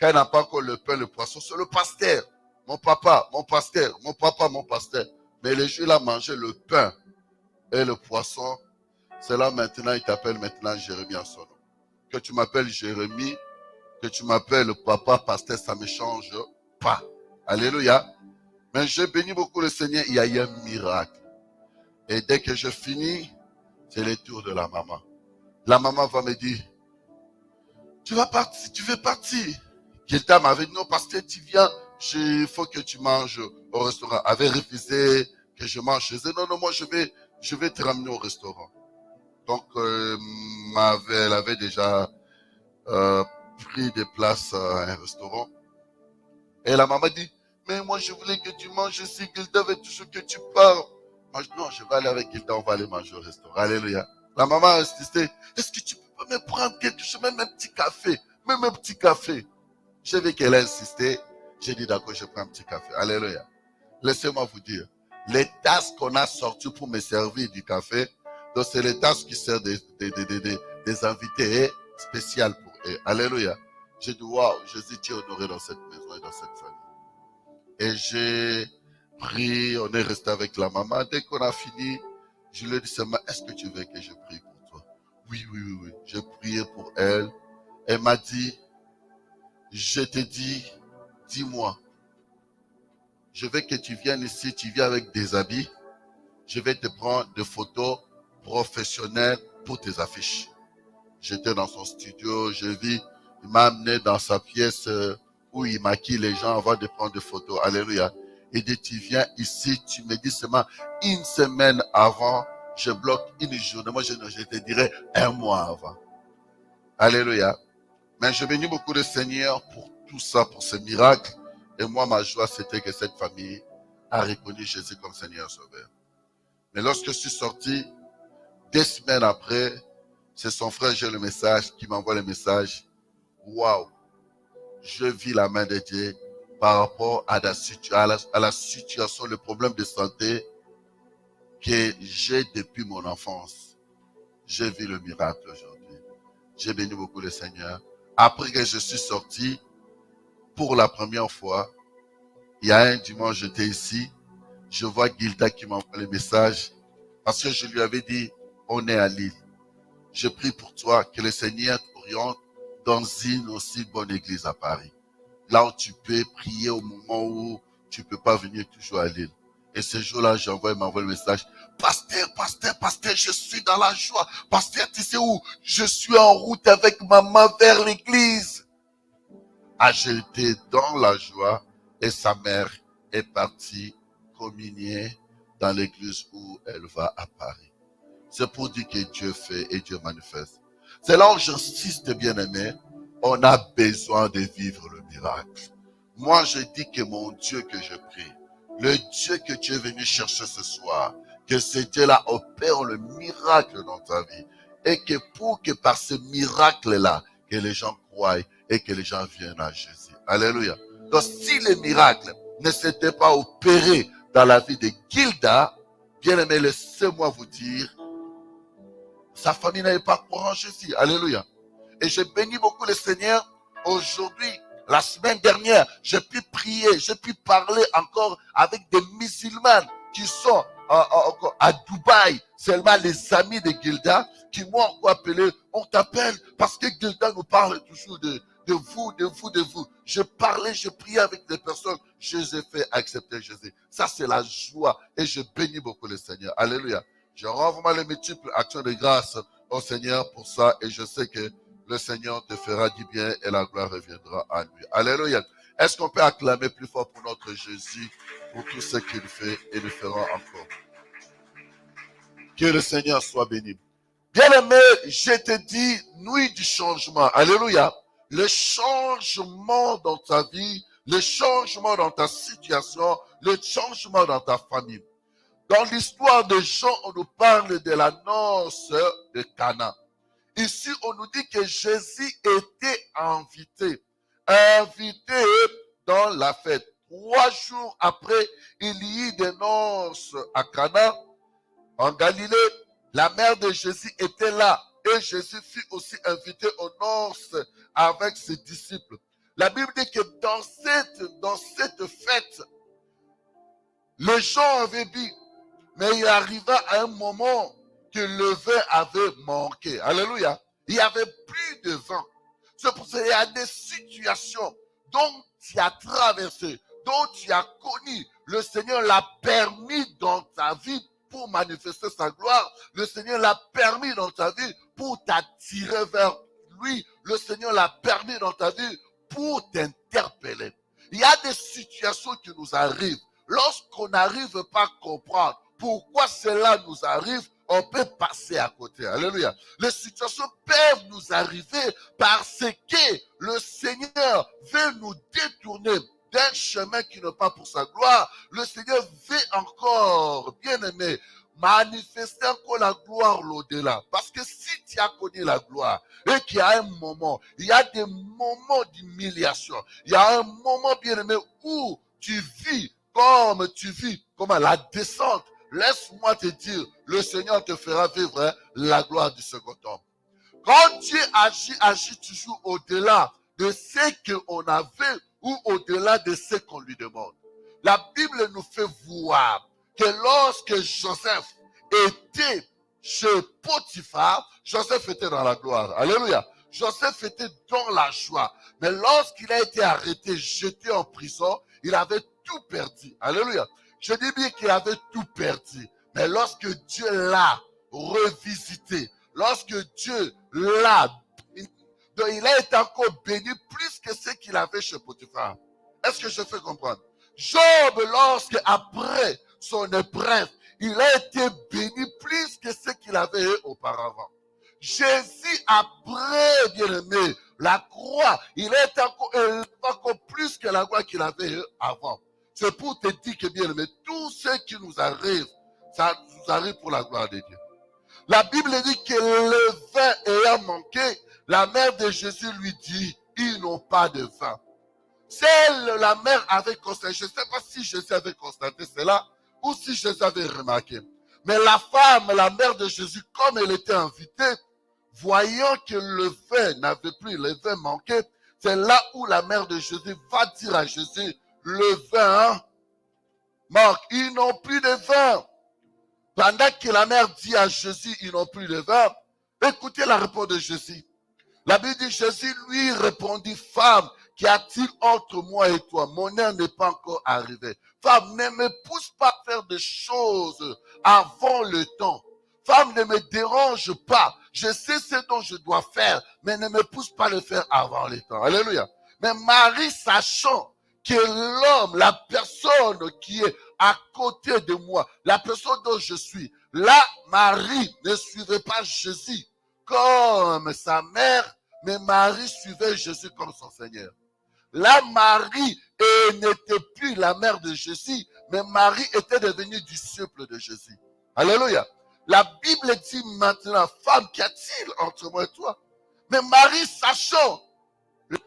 Quand il n'a pas encore le pain et le poisson, c'est le pasteur. Mon papa, mon pasteur, mon papa, mon pasteur. Mais le jour où il a mangé le pain et le poisson, c'est là maintenant, il t'appelle maintenant Jérémie en son nom. Que tu m'appelles Jérémie, que tu m'appelles papa, pasteur, ça ne me change pas. Alléluia. Mais je bénis beaucoup le Seigneur, il y a eu un miracle. Et dès que je finis, c'est le tour de la maman. La maman va me dire, tu veux partir. Gilda m'avait dit, non, pasteur, tu viens, il faut que tu manges au restaurant. Elle avait refusé que je mange. Je disais, non, non, moi, je vais te ramener au restaurant. Donc, elle avait déjà pris des places à un restaurant. Et la maman dit, mais moi, je voulais que tu manges ici. Gilda veut toujours que tu parles. Moi, je dis, non, je vais aller avec Gilda, on va aller manger au restaurant. Alléluia. La maman a insisté, est-ce que tu peux pas me prendre quelque chose, même un petit café, même un petit café. J'ai vu qu'elle a insisté. J'ai dit, d'accord, je prends un petit café. Alléluia. Laissez-moi vous dire, les tasses qu'on a sorties pour me servir du café, donc c'est les tasses qui servent des invités spéciales pour eux. Alléluia. J'ai dit, waouh, Jésus, tu es honoré dans cette maison et dans cette famille. Et j'ai pris, on est resté avec la maman. Dès qu'on a fini, je lui ai dit seulement, est-ce que tu veux que je prie pour toi? Oui, oui, oui, oui. J'ai prié pour elle. Elle m'a dit, je te dis, dis-moi, je veux que tu viennes ici, tu viens avec des habits. Je vais te prendre des photos professionnelles pour tes affiches. J'étais dans son studio, je vis, il m'a amené dans sa pièce où il maquille les gens avant de prendre des photos. Alléluia. Il dit, tu viens ici, tu me dis seulement une semaine avant, je bloque une journée. Moi, je te dirais un mois avant. Alléluia. Mais je bénis beaucoup le Seigneur pour tout ça, pour ce miracle. Et moi, ma joie, c'était que cette famille a reconnu Jésus comme Seigneur Sauveur. Mais lorsque je suis sorti, 2 semaines après, c'est son frère, j'ai le message, qui m'envoie le message. Waouh, je vis la main de Dieu par rapport à la situation, le problème de santé que j'ai depuis mon enfance. J'ai vu le miracle aujourd'hui. J'ai béni beaucoup le Seigneur. Après que je suis sorti, pour la première fois, il y a un dimanche, j'étais ici, je vois Gilda qui m'envoie le message, parce que je lui avais dit, on est à Lille. Je prie pour toi que le Seigneur t'oriente dans une aussi bonne église à Paris. Là où tu peux prier au moment où tu ne peux pas venir toujours à Lille. Et ce jour-là, m'envoie le message. Pasteur, je suis dans la joie. Pasteur, tu sais où? Je suis en route avec maman vers l'église. Ah, j'étais dans la joie et sa mère est partie communier dans l'église où elle va à Paris. C'est pour dire que Dieu fait et Dieu manifeste. C'est là où j'insiste, bien-aimé, on a besoin de vivre le miracle. Moi, je dis que mon Dieu que je prie, le Dieu que tu es venu chercher ce soir, que ce Dieu-là opère le miracle dans ta vie. Et que pour que par ce miracle-là, que les gens croient et que les gens viennent à Jésus. Alléluia. Donc, si le miracle ne s'était pas opéré dans la vie de Gilda, bien-aimé, laissez-moi vous dire, sa famille n'avait pas croire en Jésus. Alléluia. Et je bénis beaucoup le Seigneur. Aujourd'hui, la semaine dernière, j'ai pu prier, j'ai pu parler encore avec des musulmans qui sont à Dubaï. Seulement les amis de Gilda qui m'ont encore appelé. On t'appelle parce que Gilda nous parle toujours de vous. Je parlais, je priais avec des personnes. Je les ai fait accepter Jésus. Ça, c'est la joie. Et je bénis beaucoup le Seigneur. Alléluia. Je rends vraiment les multiples actions de grâce au Seigneur pour ça. Et je sais que le Seigneur te fera du bien et la gloire reviendra à lui. Alléluia. Est-ce qu'on peut acclamer plus fort pour notre Jésus, pour tout ce qu'il fait et le fera encore? Que le Seigneur soit béni. Bien-aimé, je te dis, nuit du changement. Alléluia. Le changement dans ta vie, le changement dans ta situation, le changement dans ta famille. Dans l'histoire de Jean, on nous parle de la noce de Cana. Ici, on nous dit que Jésus était invité dans la fête. 3 jours après, il y eut des noces à Cana, en Galilée. La mère de Jésus était là et Jésus fut aussi invité aux noces avec ses disciples. La Bible dit que dans cette fête, les gens avaient bu. Mais il arriva à un moment que le vin avait manqué. Alléluia. Il n'y avait plus de vin. C'est pour ça qu'il y a des situations dont tu as traversé, dont tu as connu. Le Seigneur l'a permis dans ta vie pour manifester sa gloire. Le Seigneur l'a permis dans ta vie pour t'attirer vers lui, le Seigneur l'a permis dans ta vie pour t'interpeller. Il y a des situations qui nous arrivent. Lorsqu'on n'arrive pas à comprendre pourquoi cela nous arrive, on peut passer à côté. Alléluia. Les situations peuvent nous arriver parce que le Seigneur veut nous détourner d'un chemin qui n'est pas pour sa gloire. Le Seigneur veut encore, bien aimé, manifester encore la gloire l'au-delà. Parce que si tu as connu la gloire et qu'il y a un moment, il y a des moments d'humiliation, il y a un moment, bien aimé, où tu vis comme à la descente. Laisse-moi te dire, le Seigneur te fera vivre la gloire du second homme. Quand Dieu agit toujours au-delà de ce qu'on avait ou au-delà de ce qu'on lui demande. La Bible nous fait voir que lorsque Joseph était chez Potiphar, Joseph était dans la gloire. Alléluia. Joseph était dans la joie. Mais lorsqu'il a été arrêté, jeté en prison, il avait tout perdu. Alléluia. Je dis bien qu'il avait tout perdu. Mais lorsque Dieu l'a revisité, lorsque Dieu l'a béni, donc il a été encore béni plus que ce qu'il avait chez Potiphar. Est-ce que je fais comprendre? Job, lorsque après son épreuve, il a été béni plus que ce qu'il avait eu auparavant. Jésus, après, bien aimé, la croix, il est encore plus que la gloire qu'il avait eu avant. C'est pour te dire que, bien aimé, tout ce qui nous arrive, ça nous arrive pour la gloire de Dieu. La Bible dit que le vin ayant manqué, la mère de Jésus lui dit, ils n'ont pas de vin. Celle, la mère avait constaté, je ne sais pas si Jésus avait constaté cela ou si Jésus avait remarqué. Mais la femme, la mère de Jésus, comme elle était invitée, voyant que le vin n'avait plus, le vin manquait, c'est là où la mère de Jésus va dire à Jésus, le vin manque, ils n'ont plus de vin. Pendant que la mère dit à Jésus, ils n'ont plus de vin, écoutez la réponse de Jésus. La Bible dit, Jésus lui répondit, femme, qu'y a-t-il entre moi et toi? Mon heure n'est pas encore arrivée. Femme, ne me pousse pas à faire des choses avant le temps. Femme, ne me dérange pas. Je sais ce dont je dois faire, mais ne me pousse pas à le faire avant le temps. Alléluia. Mais Marie, sachant que l'homme, la personne qui est à côté de moi, la personne dont je suis, là, Marie ne suivait pas Jésus comme sa mère, mais Marie suivait Jésus comme son Seigneur. Là, Marie n'était plus la mère de Jésus, mais Marie était devenue disciple de Jésus. Alléluia. La Bible dit maintenant, femme, qu'y a-t-il entre moi et toi? Mais Marie, sachant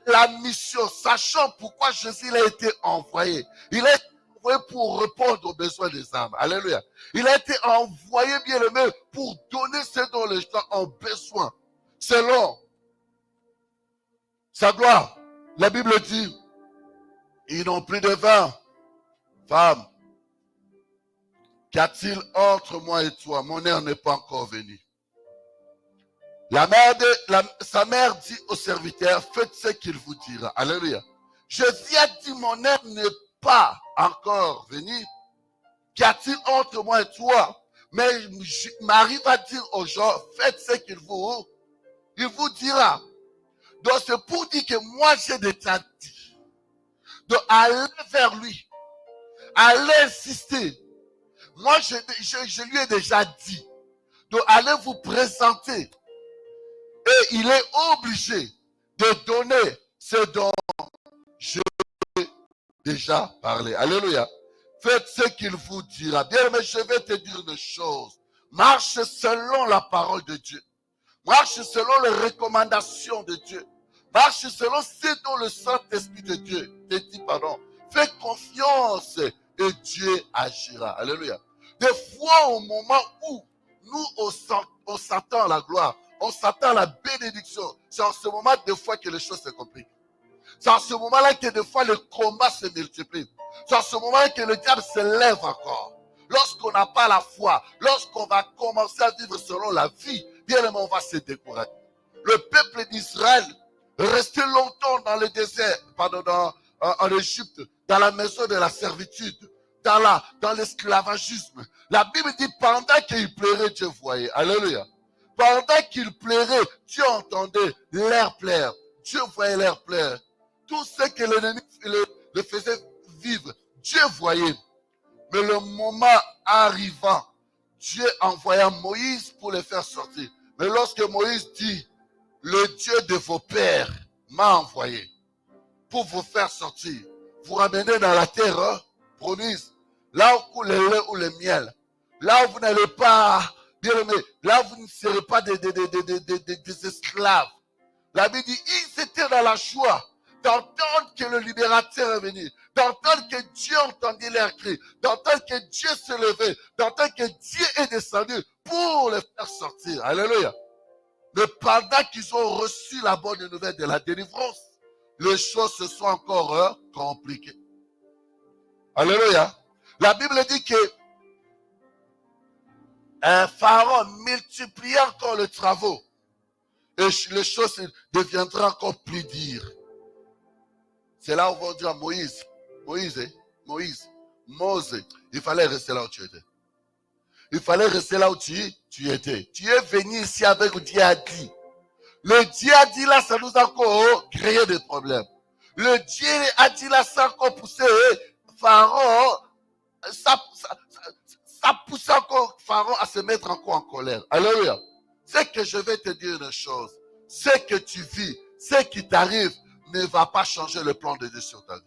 la mission, sachant pourquoi Jésus a été envoyé, il a été envoyé pour répondre aux besoins des âmes. Alléluia. Il a été envoyé, bien aimé, pour donner ce dont les gens ont besoin, selon sa gloire. La Bible dit, ils n'ont plus de vin. Femme, qu'a-t-il entre moi et toi? Mon heure n'est pas encore venue. Sa mère dit au serviteur, faites ce qu'il vous dira. Alléluia. Jésus a dit, mon heure n'est pas encore venue. Qu'y-a-t-il entre moi et toi? Mais Marie va dire aux gens, faites ce qu'il vous dira. Donc c'est pour dire que moi j'ai déjà dit. Donc aller vers lui, aller insister. Moi je lui ai déjà dit. Donc allez vous présenter. Et il est obligé de donner ce dont je ai déjà parlé. Alléluia. Faites ce qu'il vous dira. Bien, mais je vais te dire une chose. Marche selon la parole de Dieu. Marche selon les recommandations de Dieu. Marche selon ce dont le Saint-Esprit de Dieu te dit, pardon. Fais confiance et Dieu agira. Alléluia. Des fois, au moment où nous, on s'attend à la gloire, on s'attend à la bénédiction, c'est en ce moment, des fois, que les choses se compliquent. C'est en ce moment-là que des fois, le combat se multiplie. C'est en ce moment que le diable se lève encore. Lorsqu'on n'a pas la foi, lorsqu'on va commencer à vivre selon la vie, bien aimé, on va se décourager. Le peuple d'Israël restait longtemps dans le désert, en Égypte, dans la maison de la servitude, dans l'esclavagisme. La Bible dit, pendant qu'il pleurait, Dieu voyait. Alléluia. Pendant qu'ils pleuraient, Dieu entendait leur pleurs. Dieu voyait leur pleurs. Tout ce que l'ennemi le faisait vivre, Dieu voyait. Mais le moment arrivant, Dieu envoya Moïse pour les faire sortir. Mais lorsque Moïse dit, le Dieu de vos pères m'a envoyé pour vous faire sortir, vous ramener dans la terre promise, là où coule le lait ou le miel, là où vous n'allez pas, bien aimé, là où vous ne serez pas des esclaves. La Bible dit, ils étaient dans la joie d'entendre que le libérateur est venu, d'entendre que Dieu entendait leurs cris, d'entendre que Dieu se levait, d'entendre que Dieu est descendu pour les faire sortir. Alléluia. Mais pendant qu'ils ont reçu la bonne nouvelle de la délivrance, les choses se sont encore compliquées. Alléluia. La Bible dit que Pharaon multiplie encore les travaux et les choses deviendront encore plus dures. C'est là où on va dire à Moïse, Mose, il fallait rester là où tu étais. Il fallait rester là où tu étais. Tu es venu ici avec le Dieu a dit. Le Dieu a dit là, ça nous a encore créé des problèmes. Le Dieu a dit là, ça a encore poussé Pharaon, ça pousse encore Pharaon à se mettre encore en colère. Alléluia. C'est que je vais te dire une chose. Ce que tu vis, ce qui t'arrive, ne va pas changer le plan de Dieu sur ta vie.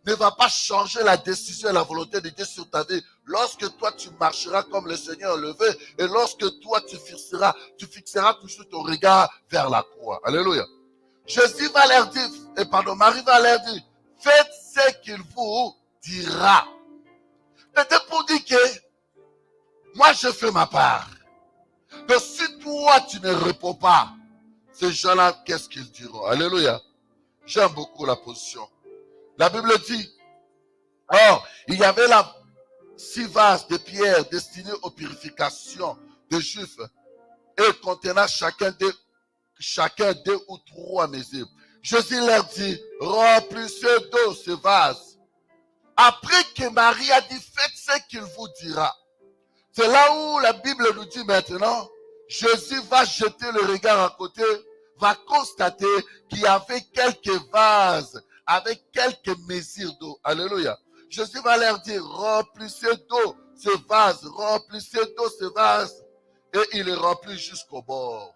Ne va pas changer la décision et la volonté de Dieu sur ta vie. Lorsque toi tu marcheras comme le Seigneur le veut, et lorsque toi tu fixeras toujours ton regard vers la croix. Alléluia. Jésus va leur dire, Marie va leur dire, faites ce qu'il vous dira. C'était pour dire que moi je fais ma part. Mais si toi tu ne réponds pas, ces gens-là, qu'est-ce qu'ils diront? Alléluia. J'aime beaucoup la position. La Bible dit, or, il y avait là 6 vases de pierre destinés aux purifications des Juifs et contenant chacun deux ou 3 mesures. Jésus leur dit, remplissez d'eau ce vase. Après que Marie a dit, faites ce qu'il vous dira. C'est là où la Bible nous dit maintenant, Jésus va jeter le regard à côté, va constater qu'il y avait quelques vases avec quelques mesures d'eau. Alléluia. Jésus va leur dire, remplissez d'eau ce vase, remplissez d'eau ce vase. Et il le remplit jusqu'au bord.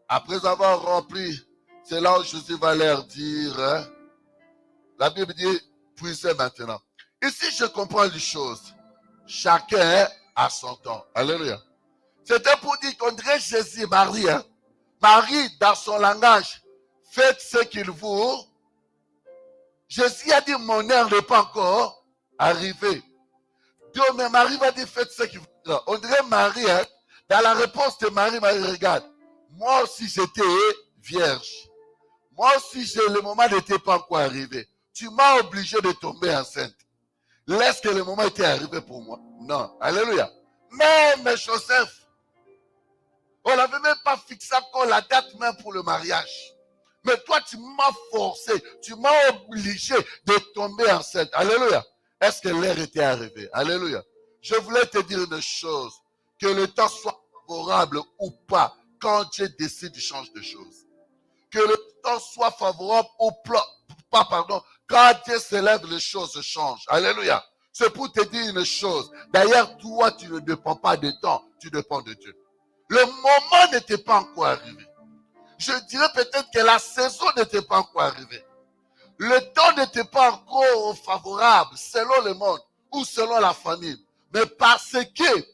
Après avoir rempli, c'est là où Jésus va leur dire, la Bible dit, puisez maintenant. Ici, je comprends les choses. Chacun a son temps. Alléluia. C'était pour dire qu'on dirait Jésus, Marie. Marie, dans son langage, faites ce qu'il vous. Jésus a dit, mon heure n'est pas encore arrivée. Dieu, mais Marie va dire, faites ce qu'il vous. On dirait Marie, dans la réponse de Marie, regarde, moi aussi j'étais vierge. Moi aussi, le moment n'était pas encore arrivé. Tu m'as obligé de tomber enceinte. Laisse que le moment était arrivé pour moi. Non. Alléluia. Même Joseph, on n'avait même pas fixé encore la date même pour le mariage. Mais toi, tu m'as forcé, tu m'as obligé de tomber enceinte. Alléluia. Est-ce que l'heure était arrivée? Alléluia. Je voulais te dire une chose, que le temps soit favorable ou pas, quand Dieu décide de changer de choses. Que le temps soit favorable ou pas, quand Dieu se lève, les choses changent. Alléluia. C'est pour te dire une chose. D'ailleurs, toi, tu ne dépends pas de temps, tu dépends de Dieu. Le moment n'était pas encore arrivé. Je dirais peut-être que la saison n'était pas encore arrivée. Le temps n'était pas encore favorable selon le monde ou selon la famille. Mais parce que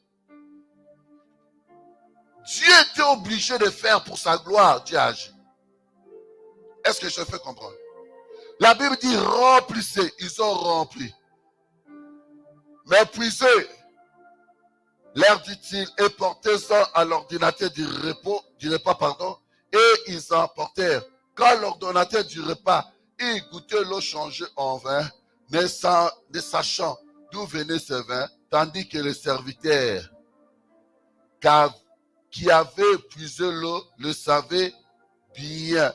Dieu était obligé de faire pour sa gloire, Dieu a agi. Est-ce que je fais comprendre? La Bible dit remplissez, ils ont rempli. Mais puisez, leur dit-il, et portez-en à l'ordinateur du repas, et ils emportèrent. Quand l'ordinateur du repas, ils goûtaient l'eau changée en vin, ne sachant d'où venait ce vin, tandis que le serviteur qui avait puisé l'eau le savait bien.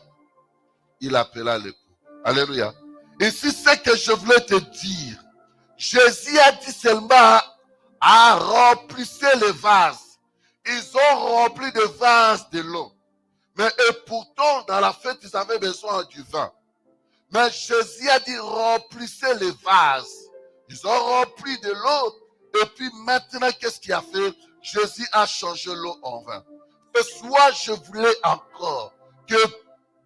Il appela le coup. Alléluia. Ici, c'est que je voulais te dire. Jésus a dit seulement à remplissez les vases. ils ont rempli des vases de l'eau. Mais et pourtant, dans la fête, ils avaient besoin du vin. Mais Jésus a dit, remplissez les vases. Ils ont rempli de l'eau. Et puis maintenant, qu'est-ce qu'il a fait? Jésus a changé l'eau en vin. Ce soir, je voulais encore que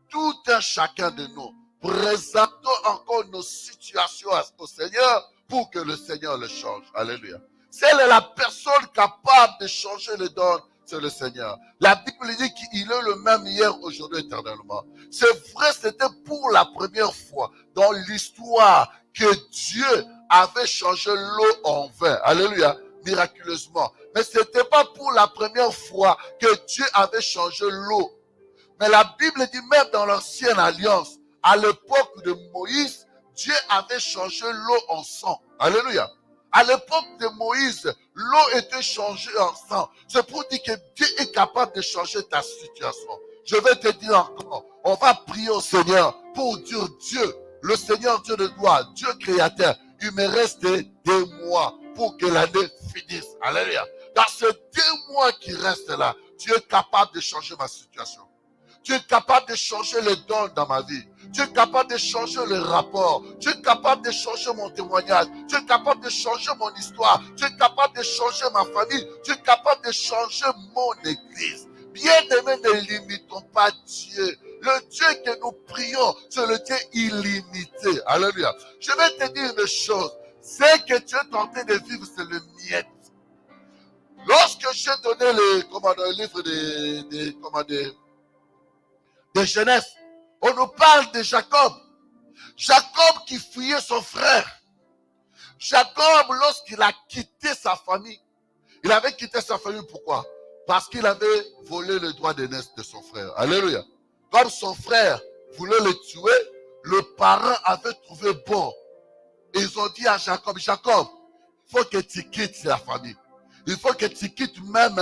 tout un chacun de nous présentons encore nos situations au Seigneur pour que le Seigneur le change. Alléluia. Celle est la personne capable de changer les dons, c'est le Seigneur. La Bible dit qu'il est le même hier, aujourd'hui, éternellement. C'est vrai, c'était pour la première fois dans l'histoire que Dieu avait changé l'eau en vin. Alléluia. Miraculeusement. Mais ce n'était pas pour la première fois que Dieu avait changé l'eau. Mais la Bible dit même dans l'ancienne alliance, à l'époque de Moïse, Dieu avait changé l'eau en sang. Alléluia. À l'époque de Moïse, l'eau était changée en sang. C'est pour dire que Dieu est capable de changer ta situation. Je vais te dire encore, on va prier au Seigneur pour dire Dieu, le Seigneur Dieu de gloire, Dieu créateur, il me reste 2 mois pour que l'année finisse. Alléluia. Dans ces 2 mois qui restent là, tu es capable de changer ma situation. Tu es capable de changer les dons dans ma vie. Tu es capable de changer les rapports. Tu es capable de changer mon témoignage. Tu es capable de changer mon histoire. Tu es capable de changer ma famille. Tu es capable de changer mon église. Bien-aimés, ne limitons pas Dieu. Le Dieu que nous prions, c'est le Dieu illimité. Alléluia. Je vais te dire une chose. Ce que tu es tenté de vivre, c'est le miette. Lorsque j'ai donné le livre de Genèse, on nous parle de Jacob. Jacob qui fuyait son frère. Jacob, lorsqu'il a quitté sa famille, il avait quitté sa famille pourquoi? Parce qu'il avait volé le droit d'aînesse de son frère. Alléluia. Comme son frère voulait le tuer, le parent avait trouvé bon. Et ils ont dit à Jacob, Jacob, il faut que tu quittes la famille. Il faut que tu quittes même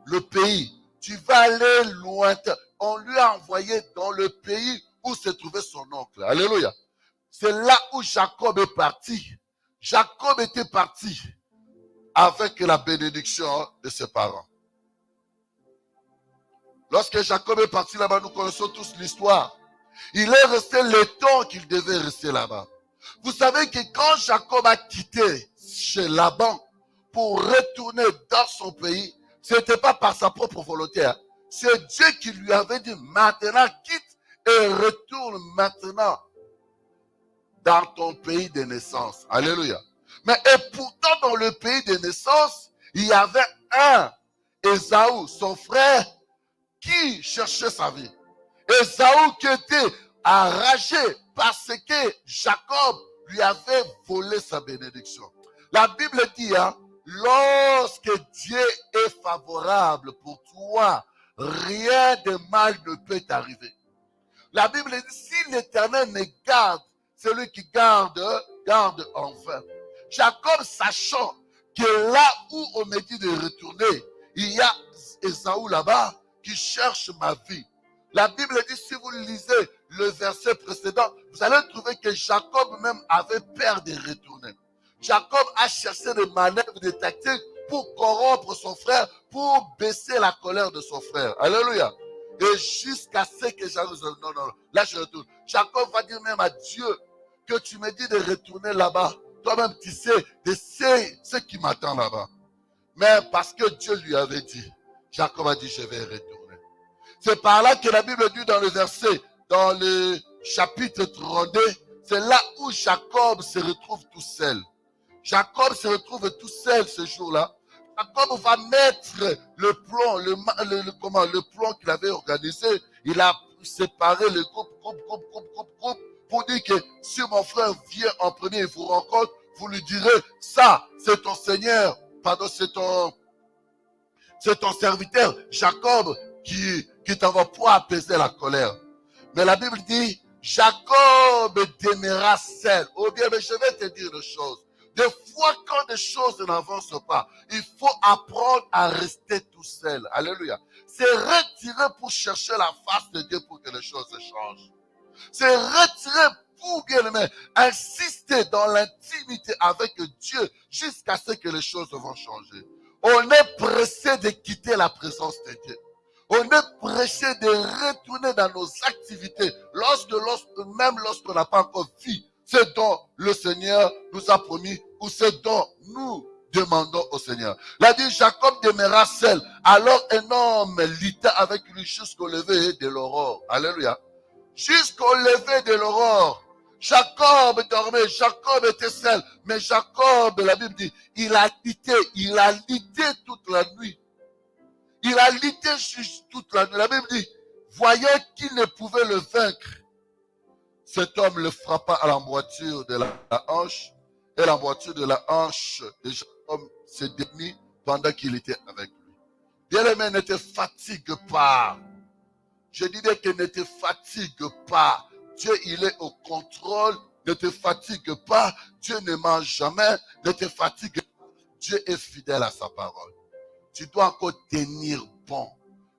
le pays. Tu vas aller loin. On lui a envoyé dans le pays où se trouvait son oncle. Alléluia. C'est là où Jacob est parti. Jacob était parti avec la bénédiction de ses parents. Lorsque Jacob est parti là-bas, nous connaissons tous l'histoire. Il est resté le temps qu'il devait rester là-bas. Vous savez que quand Jacob a quitté chez Laban pour retourner dans son pays, ce n'était pas par sa propre volonté. C'est Dieu qui lui avait dit, maintenant quitte et retourne maintenant dans ton pays de naissance. Alléluia. Mais et pourtant dans le pays de naissance, il y avait un, Ésaü, son frère, qui cherchait sa vie. Ésaü qui était enragé parce que Jacob lui avait volé sa bénédiction. La Bible dit, lorsque Dieu est favorable pour toi, rien de mal ne peut t'arriver. La Bible dit, si l'Éternel me garde, celui qui garde en vain. Jacob, sachant que là où on me dit de retourner, il y a Ésaü là-bas qui cherche ma vie. La Bible dit, si vous lisez le verset précédent, vous allez trouver que Jacob même avait peur de retourner. Jacob a cherché des manœuvres, des tactiques pour corrompre son frère, pour baisser la colère de son frère. Alléluia. Et jusqu'à ce que Jacob dise, non, là je retourne. Jacob va dire même à Dieu que tu me dis de retourner là-bas. Toi-même, tu sais ce qui m'attend là-bas. Mais parce que Dieu lui avait dit, Jacob a dit, je vais retourner. C'est par là que la Bible dit dans le verset, dans le chapitre 32, c'est là où Jacob se retrouve tout seul. Jacob se retrouve tout seul ce jour-là. Jacob va mettre le plan qu'il avait organisé. Il a séparé le groupe pour dire que si mon frère vient en premier et vous rencontre, vous lui direz, ça, c'est ton Seigneur, pardon, c'est ton serviteur, Jacob, qui t'envoie pour apaiser la colère. Mais la Bible dit, Jacob demeura seul. Oh bien, mais je vais te dire une chose. Des fois, quand des choses n'avancent pas, il faut apprendre à rester tout seul. Alléluia. C'est retirer pour chercher la face de Dieu pour que les choses changent. C'est retirer pour, bien aimé, insister dans l'intimité avec Dieu jusqu'à ce que les choses vont changer. On est pressé de quitter la présence de Dieu. On est pressé de retourner dans nos activités, même lorsqu'on n'a pas encore vu ce dont le Seigneur nous a promis ou ce dont nous demandons au Seigneur. Il a dit, Jacob demeura seul, alors un homme lutta avec lui jusqu'au lever de l'aurore. Alléluia. Jusqu'au lever de l'aurore. Jacob dormait, Jacob était seul, mais Jacob, la Bible dit, il a lutté toute la nuit. Il a lutté toute la nuit. La Bible dit, voyant qu'il ne pouvait le vaincre, cet homme le frappa à l'emboîture de la hanche, et l'emboîture de la hanche de Jacob se démit pendant qu'il était avec lui. Bien-aimé, ne te fatigue pas. Je disais que ne te fatigue pas. Dieu, il est au contrôle. Ne te fatigue pas. Dieu ne mange jamais. Ne te fatigue pas. Dieu est fidèle à sa parole. Tu dois encore tenir bon.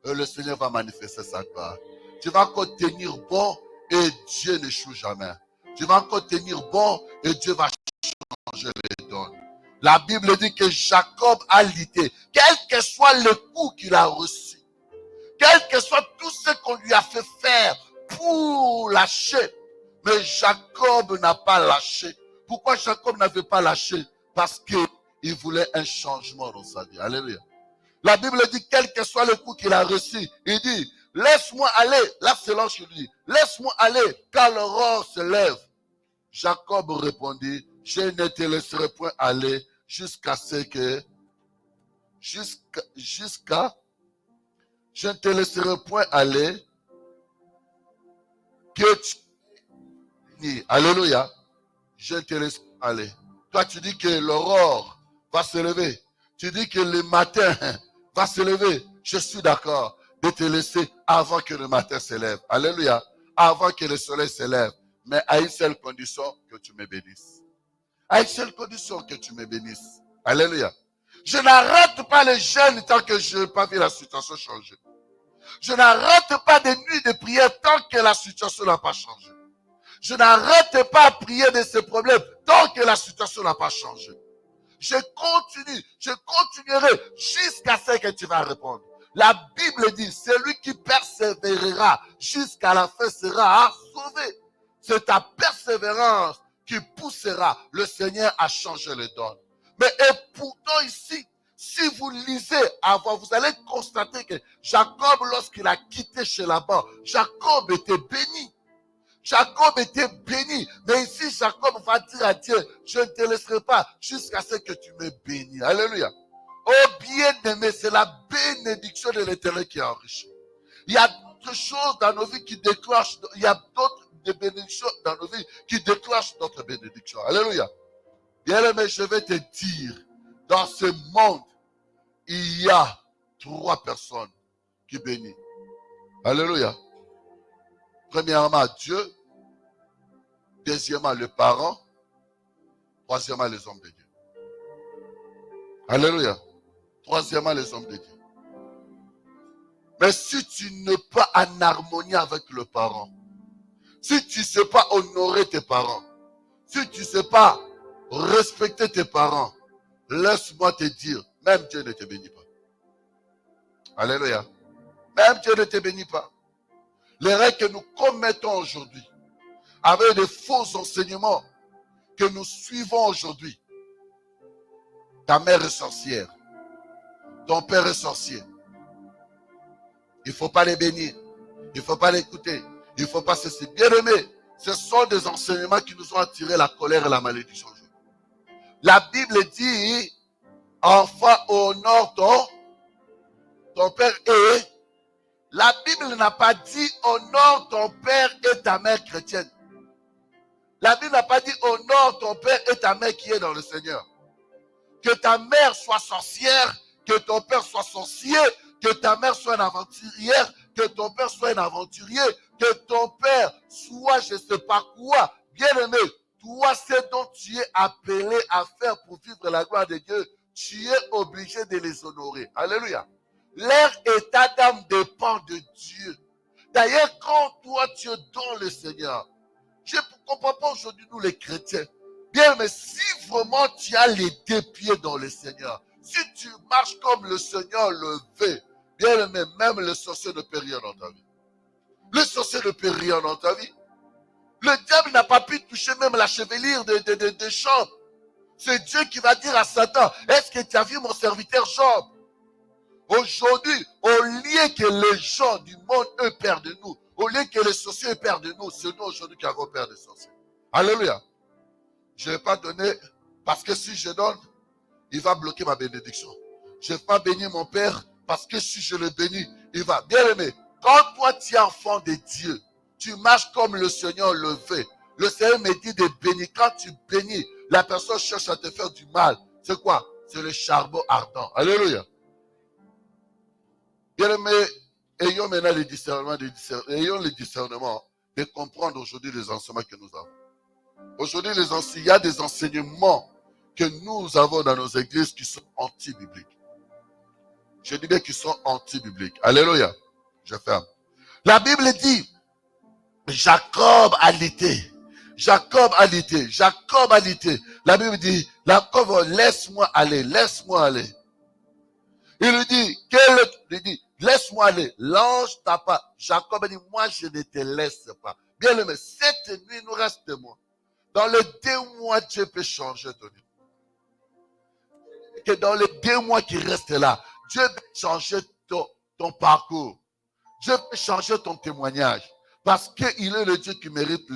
Et le Seigneur va manifester sa gloire. Tu vas encore tenir bon et Dieu n'échoue jamais. Tu vas encore tenir bon et Dieu va changer les donnes. La Bible dit que Jacob a lutté. Quel que soit le coup qu'il a reçu, quel que soit tout ce qu'on lui a fait faire pour lâcher, mais Jacob n'a pas lâché. Pourquoi Jacob n'avait pas lâché? Parce qu'il voulait un changement dans sa vie. Alléluia. La Bible dit, quel que soit le coup qu'il a reçu, il dit, laisse-moi aller. Là, c'est l'ange qui lui dit, laisse-moi aller, car l'aurore se lève. Jacob répondit, je ne te laisserai point aller jusqu'à ce que, je ne te laisserai point aller que tu... Alléluia. Je ne te laisse pas aller. Toi, tu dis que l'aurore va se lever. Tu dis que le matin va se lever. Je suis d'accord de te laisser avant que le matin se lève. Alléluia. Avant que le soleil se lève. Mais à une seule condition, que tu me bénisses. À une seule condition, que tu me bénisses. Alléluia. Je n'arrête pas les jeûnes tant que je n'ai pas vu la situation changer. Je n'arrête pas des nuits de prière tant que la situation n'a pas changé. Je n'arrête pas à prier de ces problèmes tant que la situation n'a pas changé. Je continuerai jusqu'à ce que tu vas répondre. La Bible dit, celui qui persévérera jusqu'à la fin sera sauvé. C'est ta persévérance qui poussera le Seigneur à changer les donnes. Mais et pourtant ici, si vous lisez avant, vous allez constater que Jacob, lorsqu'il a quitté chez Laban, Jacob était béni. Jacob était béni. Mais ici, Jacob va dire à Dieu, je ne te laisserai pas jusqu'à ce que tu me bénisses. Alléluia. Oh bien-aimé, c'est la bénédiction de l'Éternel qui enrichit. Il y a d'autres choses dans nos vies qui déclenchent, il y a d'autres bénédictions dans nos vies qui déclenchent notre bénédiction. Alléluia. Bien-aimé, je vais te dire, dans ce monde, il y a 3 personnes qui bénissent. Alléluia. Premièrement, Dieu. Deuxièmement, le parent. Troisièmement, les hommes de Dieu. Alléluia. Troisièmement, les hommes de Dieu. Mais si tu n'es pas en harmonie avec le parent, si tu ne sais pas honorer tes parents, si tu ne sais pas respecter tes parents, laisse-moi te dire, même Dieu ne te bénit pas. Alléluia. Même Dieu ne te bénit pas. L'erreur que nous commettons aujourd'hui, avec des faux enseignements que nous suivons aujourd'hui, ta mère est sorcière, ton père est sorcier. Il ne faut pas les bénir, il ne faut pas l'écouter, il ne faut pas ceci. Bien aimé, ce sont des enseignements qui nous ont attiré la colère et la malédiction. La Bible dit, enfant, honore ton père et... La Bible n'a pas dit honore ton père et ta mère chrétienne. La Bible n'a pas dit honore ton père et ta mère qui est dans le Seigneur. Que ta mère soit sorcière, que ton père soit sorcier, que ta mère soit une aventurière, que ton père soit un aventurier, que ton père soit je ne sais pas quoi. Bien aimé, toi c'est dont tu es appelé à faire pour vivre la gloire de Dieu. Tu es obligé de les honorer. Alléluia. Leur état d'âme dépend de Dieu. D'ailleurs, quand toi tu es dans le Seigneur, je ne comprends pas aujourd'hui nous les chrétiens. Bien, mais si vraiment tu as les 2 pieds dans le Seigneur, Si tu marches comme le Seigneur le veut, bien aimé, même le sorcier ne peut rien dans ta vie. Le sorcier ne peut rien dans ta vie. Le diable n'a pas pu toucher même la chevelure de Job. C'est Dieu qui va dire à Satan, est-ce que tu as vu mon serviteur Job? Aujourd'hui, au lieu que les gens du monde, eux, perdent de nous, au lieu que les sorciers eux, perdent de nous, c'est nous aujourd'hui qui avons peur des sorciers. Alléluia. Je ne vais pas donner, parce que si je donne, il va bloquer ma bénédiction. Je ne vais pas bénir mon Père, parce que si je le bénis, il va. Bien aimé, quand toi tu es enfant de Dieu, tu marches comme le Seigneur le veut. Le Seigneur me dit de bénir. Quand tu bénis, la personne cherche à te faire du mal. C'est quoi? C'est le charbon ardent. Alléluia. Bien aimé, ayons maintenant le discernement de comprendre aujourd'hui les enseignements que nous avons. Aujourd'hui, il y a des enseignements que nous avons dans nos églises qui sont anti-bibliques. Je dis bien qu'ils sont anti-bibliques. Alléluia. Je ferme. La Bible dit, Jacob a lutté. Jacob a lutté. Jacob a lutté. La Bible dit, Jacob, laisse-moi aller. Laisse-moi aller. Il lui dit, laisse-moi aller. L'ange t'a pas. Jacob dit, moi je ne te laisse pas. Bien aimé, cette nuit nous reste témoin. Dans les 2 mois, Dieu peut changer ton vie. Que dans les 2 mois qui restent là, Dieu peut changer ton parcours. Dieu peut changer ton témoignage. Parce qu'il est le Dieu qui mérite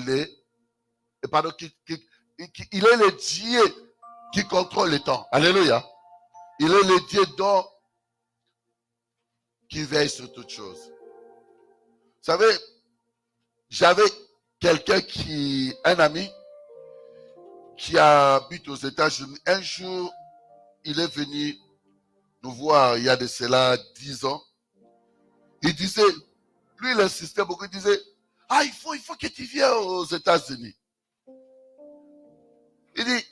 pardon, il est le Dieu qui contrôle le temps. Alléluia. Il est le Dieu qui veille sur toutes choses. Vous savez, j'avais un ami qui habite aux États-Unis. Un jour, il est venu nous voir il y a de cela 10 ans. Il disait, lui il insistait beaucoup, il disait, il faut que tu viennes aux États-Unis. Il dit,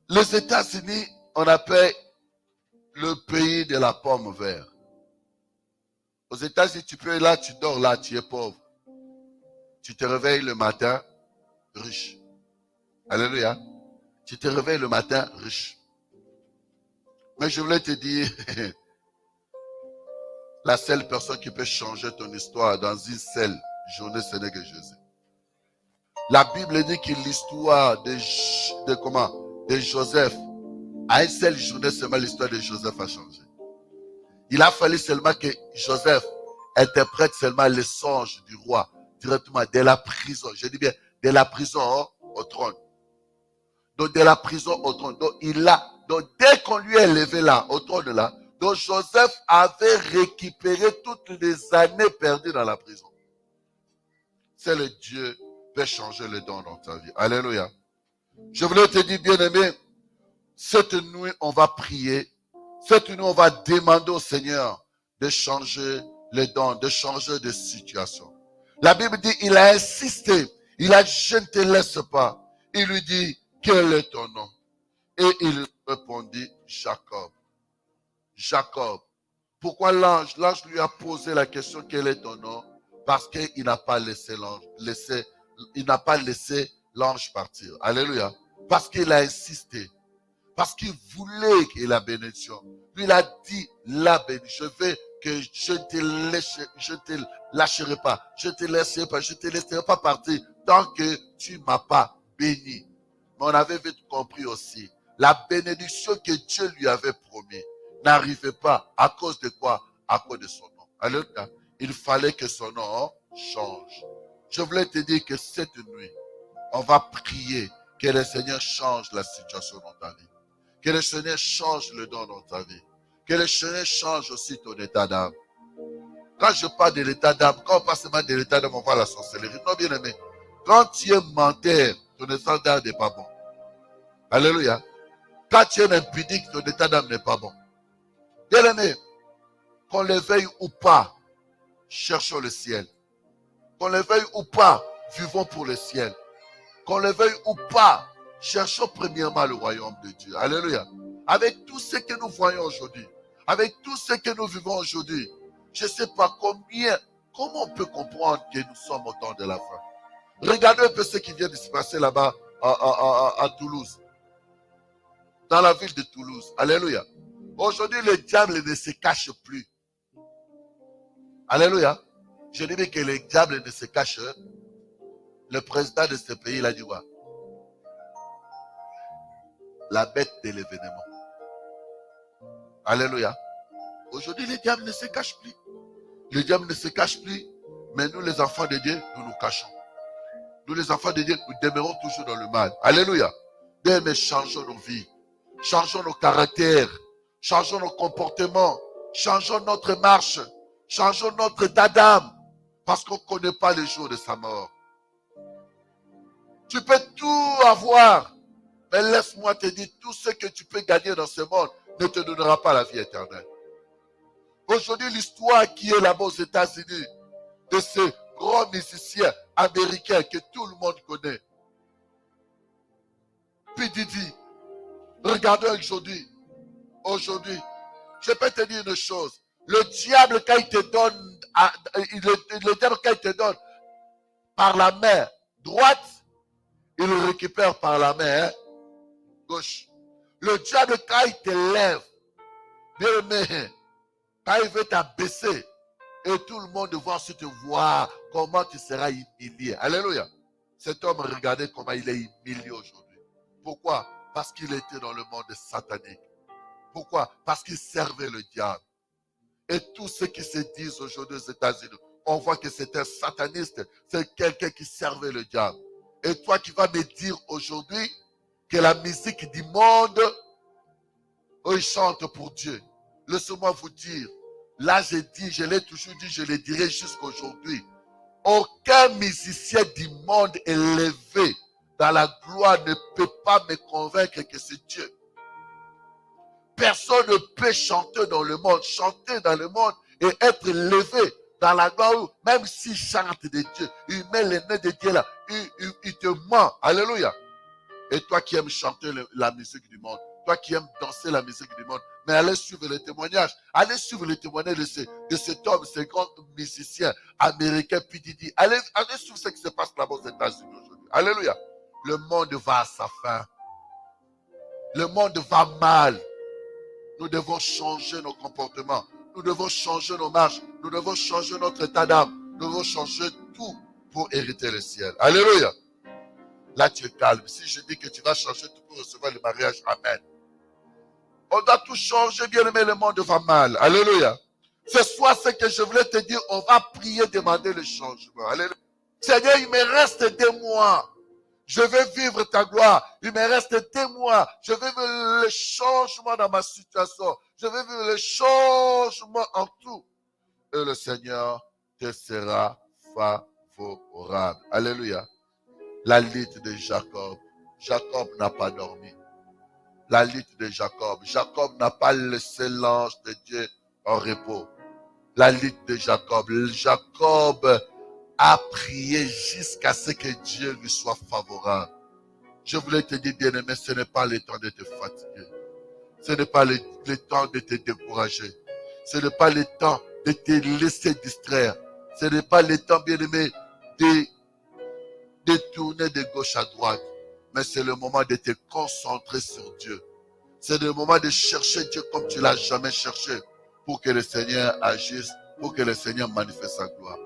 les États-Unis, on appelle le pays de la pomme verte. Aux États-Unis, tu dors là, tu es pauvre. Tu te réveilles le matin, riche. Alléluia. Tu te réveilles le matin, riche. Mais je voulais te dire, la seule personne qui peut changer ton histoire dans une seule journée, ce n'est que Jésus. La Bible dit que l'histoire de Joseph, à une seule journée seulement, l'histoire de Joseph a changé. Il a fallu seulement que Joseph interprète seulement les songes du roi, directement de la prison. Je dis bien, de la prison au trône. Donc, de la prison au trône. Donc, dès qu'on lui est levé là, au trône là, donc Joseph avait récupéré toutes les années perdues dans la prison. C'est le Dieu qui peut changer le don dans ta vie. Alléluia. Je voulais te dire, bien-aimé, cette nuit, on va prier. Cette nuit, on va demander au Seigneur de changer les dons, de changer de situation. La Bible dit, il a insisté. Il a dit, je ne te laisse pas. Il lui dit, quel est ton nom? Et il répondit, Jacob. Jacob. Pourquoi l'ange? L'ange lui a posé la question, quel est ton nom? Parce qu'il n'a pas laissé l'ange partir. Alléluia. Parce qu'il a insisté. Parce qu'il voulait que la bénédiction. Lui, il a dit, la bénédiction. Je veux que je te lâcherai pas. Je te laisserai pas partir tant que tu ne m'as pas béni. Mais on avait vite compris aussi. La bénédiction que Dieu lui avait promis n'arrivait pas. À cause de quoi? À cause de son nom. Alléluia. Il fallait que son nom change. Je voulais te dire que cette nuit, on va prier que le Seigneur change la situation dans ta vie. Que le Seigneur change le don dans ta vie. Que le Seigneur change aussi ton état d'âme. Quand je parle de l'état d'âme, quand on parle seulement de l'état d'âme, on voit la sorcellerie. Non, bien aimé. Quand tu es menteur, ton état d'âme n'est pas bon. Alléluia. Quand tu es impudique, ton état d'âme n'est pas bon. Bien aimé, qu'on le veuille ou pas, cherchons le ciel. Qu'on le veuille ou pas, vivons pour le ciel. Qu'on le veuille ou pas, cherchons premièrement le royaume de Dieu. Alléluia. Avec tout ce que nous voyons aujourd'hui, avec tout ce que nous vivons aujourd'hui, je ne sais pas comment on peut comprendre que nous sommes au temps de la fin. Regardez un peu ce qui vient de se passer là-bas à Toulouse. Dans la ville de Toulouse. Alléluia. Aujourd'hui, le diable ne se cache plus. Alléluia. Je dis que le diable ne se cache. Le président de ce pays, il a dit quoi? La bête de l'événement. Alléluia. Aujourd'hui, le diable ne se cache plus. Le diable ne se cache plus. Mais nous, les enfants de Dieu, nous nous cachons. Nous, les enfants de Dieu, nous demeurons toujours dans le mal. Alléluia. Bien, mais changeons nos vies. Changeons nos caractères. Changeons nos comportements. Changeons notre marche. Changeons notre état d'âme. Parce qu'on ne connaît pas le jour de sa mort. Tu peux tout avoir. Mais laisse-moi te dire, tout ce que tu peux gagner dans ce monde ne te donnera pas la vie éternelle. Aujourd'hui, l'histoire qui est là-bas aux États-Unis, de ce grand musicien américain que tout le monde connaît, P. Diddy, regardons aujourd'hui, je peux te dire une chose, le diable quand il te donne, le diable quand il te donne par la main droite, il le récupère par la main gauche. Le diable quand il te lève, bien aimé, quand il veut t'abaisser, et tout le monde va ensuite te voir comment tu seras humilié. Alléluia. Cet homme, regardez comment il est humilié aujourd'hui. Pourquoi? Parce qu'il était dans le monde satanique. Pourquoi? Parce qu'il servait le diable. Et tous ceux qui se disent aujourd'hui aux États-Unis, on voit que c'est un sataniste, c'est quelqu'un qui servait le diable. Et toi qui vas me dire aujourd'hui que la musique du monde, eux, ils chantent pour Dieu. Laissez-moi vous dire, là je dis, je l'ai toujours dit, je le dirai jusqu'à aujourd'hui. Aucun musicien du monde élevé dans la gloire ne peut pas me convaincre que c'est Dieu. Personne ne peut chanter dans le monde et être élevé dans la gloire, même s'il chante de Dieu, il met le nez de Dieu là, il te ment. Alléluia. Et toi qui aimes chanter la musique du monde, toi qui aimes danser la musique du monde, mais allez suivre les témoignages. Allez suivre les témoignages de cet homme, ce grand musicien américain, P. Diddy. Allez suivre ce qui se passe là-bas aux États-Unis aujourd'hui. Alléluia. Le monde va à sa fin. Le monde va mal. Nous devons changer nos comportements. Nous devons changer nos marches. Nous devons changer notre état d'âme. Nous devons changer tout pour hériter le ciel. Alléluia. Là, tu es calme. Si je dis que tu vas changer tout pour recevoir le mariage, amen. On doit tout changer, bien aimé, le monde va mal. Alléluia. Ce soir, ce que je voulais te dire, on va prier, demander le changement. Alléluia. Seigneur, il me reste 2 mois. Je veux vivre ta gloire. Il me reste 2 mois. Je veux vivre le changement dans ma situation. Je veux vivre le changement en tout. Et le Seigneur te sera favorable. Alléluia. La lutte de Jacob. Jacob n'a pas dormi. La lutte de Jacob. Jacob n'a pas laissé l'ange de Dieu en repos. La lutte de Jacob. Jacob a prié jusqu'à ce que Dieu lui soit favorable. Je voulais te dire, bien-aimé, ce n'est pas le temps de te fatiguer. Ce n'est pas le temps de te décourager. Ce n'est pas le temps de te laisser distraire. Ce n'est pas le temps, bien-aimé, de tourner de gauche à droite. Mais c'est le moment de te concentrer sur Dieu. C'est le moment de chercher Dieu comme tu ne l'as jamais cherché pour que le Seigneur agisse, pour que le Seigneur manifeste sa gloire.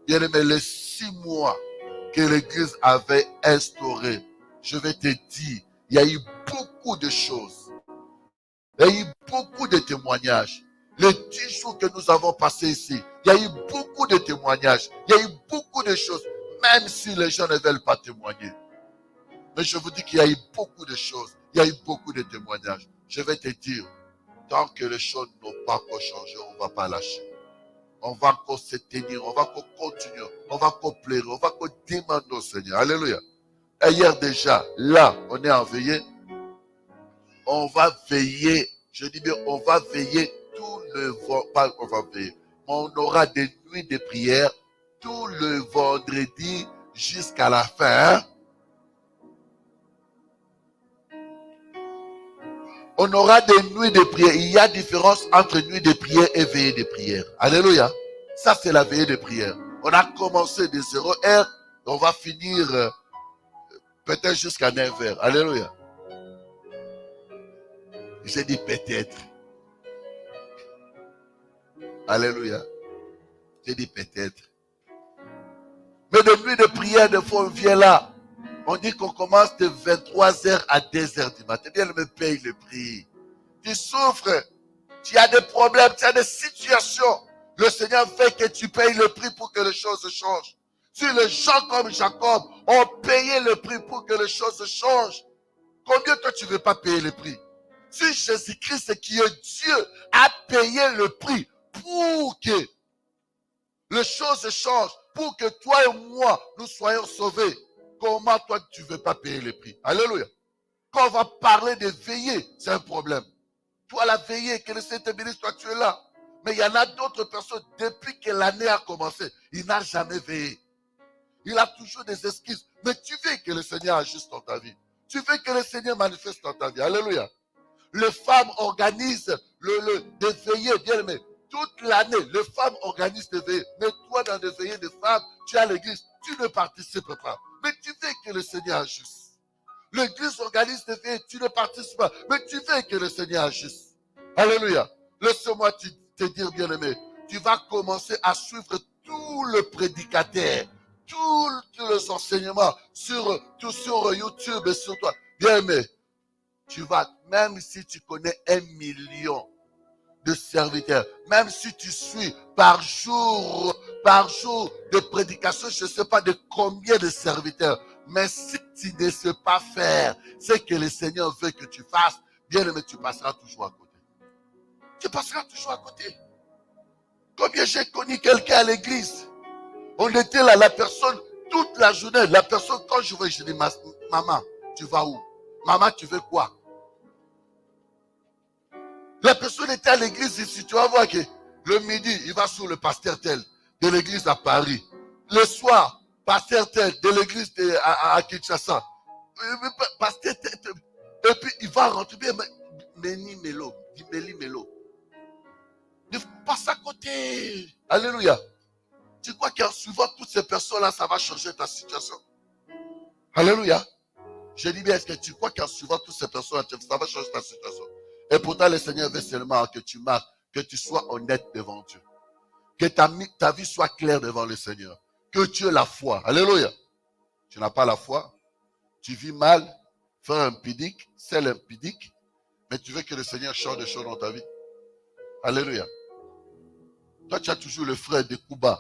Bien-aimé, les 6 mois que l'Église avait instaurés, je vais te dire, il y a eu beaucoup de choses. Il y a eu beaucoup de témoignages. Les 10 jours que nous avons passés ici, il y a eu beaucoup de témoignages. Il y a eu beaucoup de choses, même si les gens ne veulent pas témoigner. Mais je vous dis qu'il y a eu beaucoup de choses. Il y a eu beaucoup de témoignages. Je vais te dire, tant que les choses n'ont pas encore changé, on ne va pas lâcher. On va encore se tenir, on va encore continuer, on va encore pleurer, on va encore demander au Seigneur. Alléluia. Et hier déjà, là, on est en veillée. On va veiller, je dis bien, on va veiller tout le pas on va veiller. On aura des nuits de prière tout le vendredi jusqu'à la fin. Hein? On aura des nuits de prière. Il y a différence entre nuit de prière et veillée de prière. Alléluia. Ça, c'est la veillée de prière. On a commencé de 0h, on va finir peut-être jusqu'à 9h. Alléluia. J'ai dit peut-être. Alléluia. J'ai dit peut-être. Mais de nuit de prière, des fois, on vient là. On dit qu'on commence de 23h à 2h du matin. Bien, me paye le prix. Tu souffres. Tu as des problèmes, tu as des situations. Le Seigneur fait que tu payes le prix pour que les choses changent. Si les gens comme Jacob ont payé le prix pour que les choses changent, combien toi tu ne veux pas payer le prix? Si Jésus-Christ qui est Dieu a payé le prix pour que les choses changent, pour que toi et moi nous soyons sauvés, comment toi tu ne veux pas payer le prix? Alléluia. Quand on va parler de veiller, c'est un problème. Toi, la veillée, que le Seigneur te bénisse, toi, tu es là. Mais il y en a d'autres personnes, depuis que l'année a commencé, il n'a jamais veillé. Il a toujours des excuses. Mais tu veux que le Seigneur agisse dans ta vie. Tu veux que le Seigneur manifeste dans ta vie. Alléluia. Les femmes organisent des veillées, bien aimé. Toute l'année, les femmes organisent des veillées. Mais toi, dans des veillées de femmes, tu es à l'église, tu ne participes pas. Mais tu veux que le Seigneur agisse. L'église organise des veillées, tu ne participes pas. Mais tu veux que le Seigneur agisse. Alléluia. Laisse-moi te dire, bien aimé, tu vas commencer à suivre tout le prédicateur, tous les enseignements sur YouTube et sur toi. Bien aimé, tu vas, même si tu connais 1 million de serviteurs, même si tu suis par jour de prédication, je ne sais pas de combien de serviteurs, mais si tu ne sais pas faire ce que le Seigneur veut que tu fasses, bien aimé, tu passeras toujours à côté. Tu passeras toujours à côté. Combien j'ai connu quelqu'un à l'église, on était là, la personne, toute la journée, la personne, quand je dis, maman, tu vas où? Maman, tu veux quoi? La personne était à l'église ici, tu vas voir que le midi, il va sur le pasteur tel de l'église à Paris. Le soir, pasteur tel de l'église à Kinshasa. Pasteur tel, et puis il va rentrer bien, Meni Melo. Ne passe à côté. Alléluia. Tu crois qu'en suivant toutes ces personnes-là, ça va changer ta situation? Alléluia. Je dis bien, est-ce que tu crois qu'en suivant toutes ces personnes-là, ça va changer ta situation? Et pourtant, le Seigneur veut seulement que tu marques, que tu sois honnête devant Dieu. Que ta vie soit claire devant le Seigneur. Que tu aies la foi. Alléluia. Tu n'as pas la foi. Tu vis mal. Frère impudique, celle impudique. Mais tu veux que le Seigneur change des choses dans ta vie. Alléluia. Toi, tu as toujours le frère de Kuba.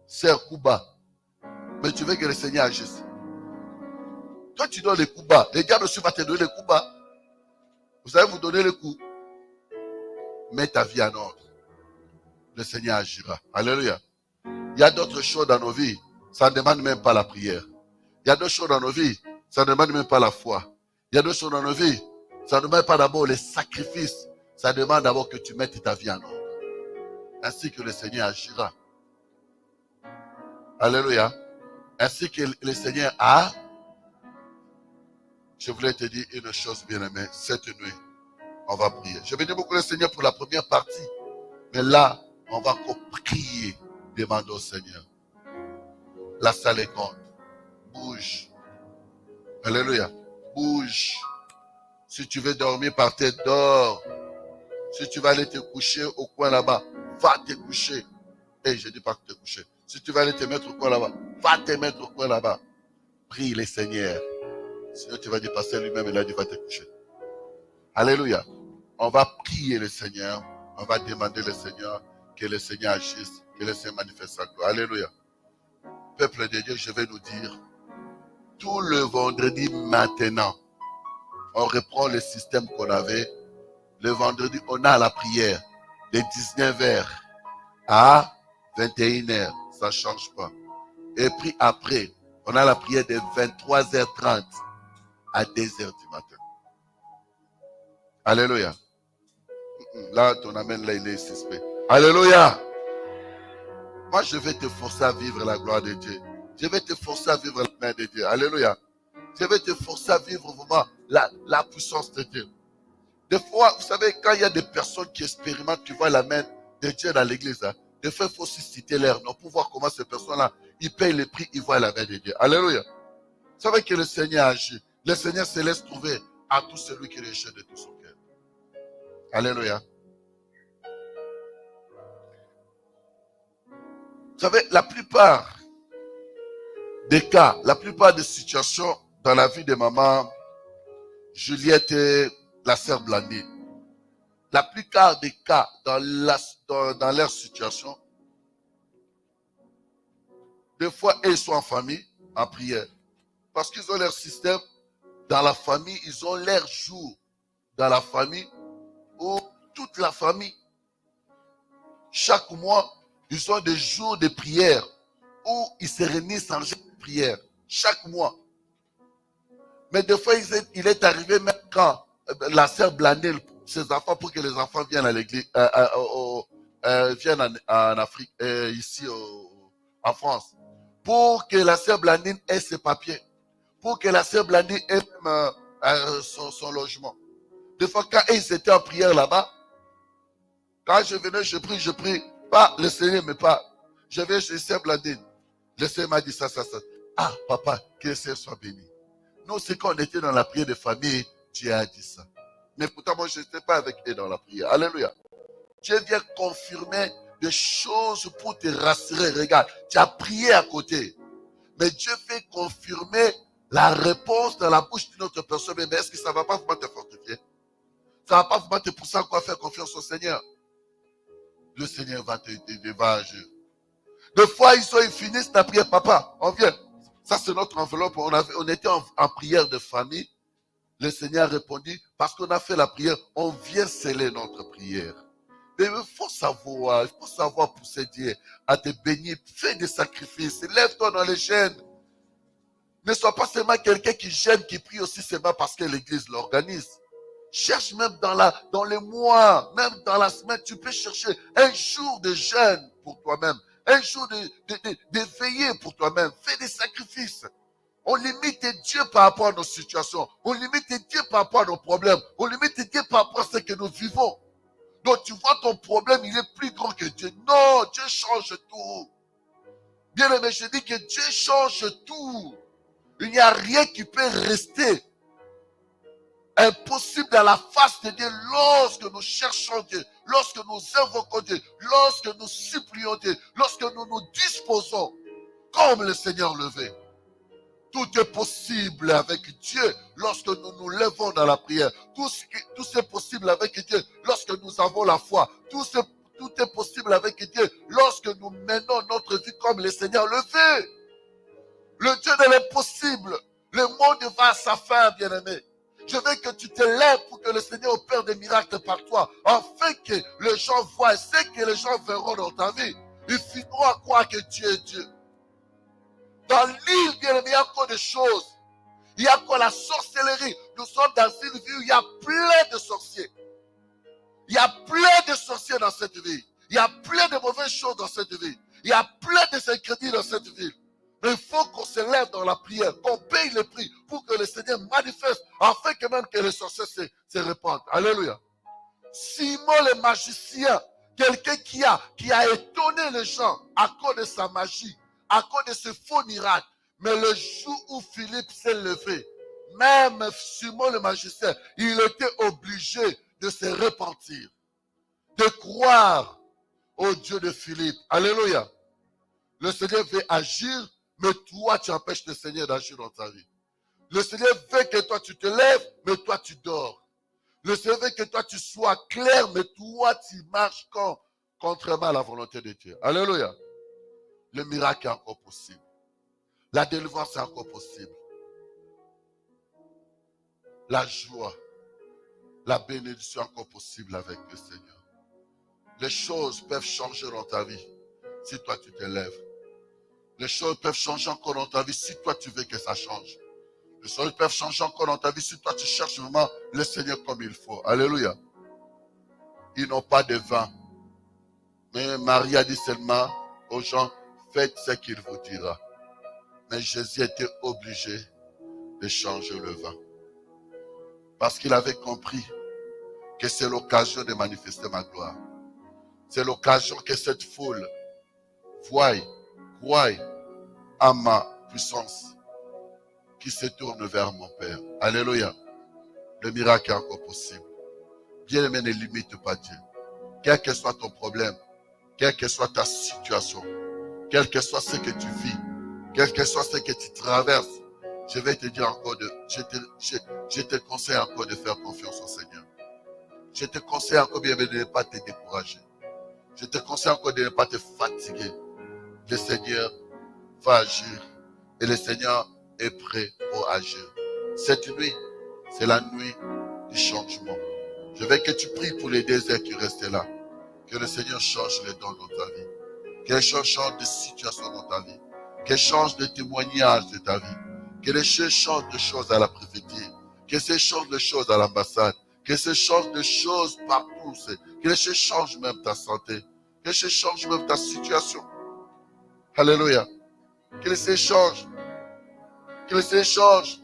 Sœur Kuba. Mais tu veux que le Seigneur agisse. Toi, tu donnes les coups bas. Le diable aussi va te donner les coups bas. Vous allez vous donner les coups. Mets ta vie en ordre. Le Seigneur agira. Alléluia. Il y a d'autres choses dans nos vies. Ça ne demande même pas la prière. Il y a d'autres choses dans nos vies. Ça ne demande même pas la foi. Il y a d'autres choses dans nos vies. Ça ne demande pas d'abord les sacrifices. Ça demande d'abord que tu mettes ta vie en ordre. Ainsi que le Seigneur agira. Alléluia. Ainsi que le Seigneur a. Je voulais te dire une chose, bien-aimée. Cette nuit, on va prier. Je bénis beaucoup le Seigneur pour la première partie. Mais là, on va encore prier. Demande au Seigneur. La salle est grande. Bouge. Alléluia. Bouge. Si tu veux dormir par terre, dors. Si tu vas aller te coucher au coin là-bas, va te coucher. Et je ne dis pas que te coucher. Si tu vas aller te mettre au coin là-bas, va te mettre au coin là-bas. Prie le Seigneur. Sinon, tu vas dire, passer lui-même, il a dit, va te coucher. Alléluia. On va prier le Seigneur. On va demander le Seigneur que le Seigneur agisse, que le Seigneur manifeste sa gloire. Alléluia. Peuple de Dieu, je vais nous dire, tout le vendredi maintenant, on reprend le système qu'on avait. Le vendredi, on a la prière de 19h à 21h. Ça ne change pas. Et puis après, on a la prière de 23h30 à 2h du matin. Alléluia. Là, ton amen, là, il est suspect. Alléluia. Moi, je vais te forcer à vivre la gloire de Dieu. Je vais te forcer à vivre la main de Dieu. Alléluia. Je vais te forcer à vivre vraiment la puissance de Dieu. Des fois, vous savez, quand il y a des personnes qui expérimentent, tu vois la main de Dieu dans l'église, hein, des fois, il faut aussi citer leur nom pour voir comment ces personnes-là, ils payent le prix, ils voient la main de Dieu. Alléluia. Vous savez que le Seigneur agit. Le Seigneur se laisse trouver à tout celui qui rejette de tout son cœur. Alléluia. Vous savez, la plupart des cas, la plupart des situations dans la vie de maman Juliette et la sœur Blandine, la plupart des cas dans leur situation, des fois, ils sont en famille, en prière. Parce qu'ils ont leur système dans la famille, ils ont leur jour dans la famille où toute la famille, chaque mois, ils ont des jours de prière où ils se réunissent en prière, chaque mois. Mais des fois, il est arrivé même quand la sœur blandait ses enfants pour que les enfants viennent à l'église, viennent en Afrique, ici en France, pour que la sœur Blandine ait ses papiers, pour que la sœur Blandine ait même, son logement. Des fois, quand ils étaient en prière là-bas, quand je venais, je prie, pas le Seigneur me parle. Je vais chez sœur Blandine. Le Seigneur m'a dit ça. Ah, papa, que le Seigneur soit béni. Nous, c'est quand on était dans la prière de famille, Dieu a dit ça. Mais pourtant, moi, je n'étais pas avec eux dans la prière. Alléluia. Dieu vient confirmer des choses pour te rassurer. Regarde, tu as prié à côté. Mais Dieu fait confirmer la réponse dans la bouche d'une autre personne. Mais est-ce que ça ne va pas vraiment te fortifier? Ça ne va pas vraiment te pousser à quoi faire confiance au Seigneur? Le Seigneur va agir. Des fois, ils finissent la prière. Papa, on vient. Ça, c'est notre enveloppe. On était en prière de famille. Le Seigneur a répondu, parce qu'on a fait la prière, on vient sceller notre prière. Mais il faut savoir pousser Dieu à te bénir. Fais des sacrifices. Lève-toi dans les chaînes. Ne sois pas seulement quelqu'un qui gêne, qui prie aussi seulement parce que l'église l'organise. Cherche même dans les mois, même dans la semaine, tu peux chercher un jour de jeûne pour toi-même. Un jour de veiller pour toi-même. Fais des sacrifices. On limite Dieu par rapport à nos situations. On limite Dieu par rapport à nos problèmes. On limite Dieu par rapport à ce que nous vivons. Donc tu vois ton problème, il est plus grand que Dieu. Non, Dieu change tout. Bien aimé, je dis que Dieu change tout. Il n'y a rien qui peut rester impossible dans la face de Dieu lorsque nous cherchons Dieu, lorsque nous invoquons Dieu, lorsque nous supplions Dieu, lorsque nous nous disposons comme le Seigneur le veut. Tout est possible avec Dieu lorsque nous nous levons dans la prière. Tout est possible avec Dieu lorsque nous avons la foi. Tout est possible avec Dieu lorsque nous menons notre vie comme le Seigneur le veut. Le Dieu de l'impossible. Le monde va à sa fin, bien-aimé. Je veux que tu te lèves pour que le Seigneur opère des miracles par toi, afin que les gens voient ce que les gens verront dans ta vie. Ils finiront à croire que Dieu est Dieu. Dans l'île, bien aimé, il y a encore des choses. Il y a encore la sorcellerie. Nous sommes dans une ville où il y a plein de sorciers. Il y a plein de sorciers dans cette ville. Il y a plein de mauvaises choses dans cette ville. Il y a plein de ingrédients dans cette ville. Mais il faut qu'on se lève dans la prière, qu'on paye le prix pour que le Seigneur manifeste, afin que même que les sorciers se répandent. Alléluia. Simon le magicien, quelqu'un qui a étonné les gens à cause de sa magie, à cause de ce faux miracle. Mais le jour où Philippe s'est levé, même Simon le magicien, il était obligé de se repentir, de croire au Dieu de Philippe. Alléluia. Le Seigneur veut agir, mais toi, tu empêches le Seigneur d'agir dans ta vie. Le Seigneur veut que toi, tu te lèves, mais toi, tu dors. Le Seigneur veut que toi, tu sois clair, mais toi, tu marches contrairement à la volonté de Dieu. Alléluia. Le miracle est encore possible. La délivrance est encore possible. La joie, la bénédiction est encore possible avec le Seigneur. Les choses peuvent changer dans ta vie si toi, tu te lèves. Les choses peuvent changer encore dans ta vie si toi, tu veux que ça change. Les choses peuvent changer encore dans ta vie si toi, tu cherches vraiment le Seigneur comme il faut. Alléluia. Ils n'ont pas de vin. Mais Marie a dit seulement aux gens, faites ce qu'il vous dira. Mais Jésus était obligé de changer le vin. Parce qu'il avait compris que c'est l'occasion de manifester ma gloire. C'est l'occasion que cette foule croie à ma puissance qui se tourne vers mon Père. Alléluia. Le miracle est encore possible. Bien-aimé, ne limite pas Dieu. Quel que soit ton problème, quelle que soit ta situation, quel que soit ce que tu vis, quel que soit ce que tu traverses, je vais te dire encore je te conseille encore de faire confiance au Seigneur. Je te conseille encore bien de ne pas te décourager. Je te conseille encore de ne pas te fatiguer. Le Seigneur va agir et le Seigneur est prêt pour agir. Cette nuit, c'est la nuit du changement. Je veux que tu pries pour les déserts qui restent là. Que le Seigneur change les dons dans ta vie. Qu'il change de situation dans ta vie. Qu'il change de témoignage de ta vie. Que les choses changent de choses à la préfecture. Que ce change de choses à l'ambassade. Que ce change de choses partout. Que les choses changent même ta santé. Que ce change même ta situation. Alléluia. Que les choses changent. Que les choses changent.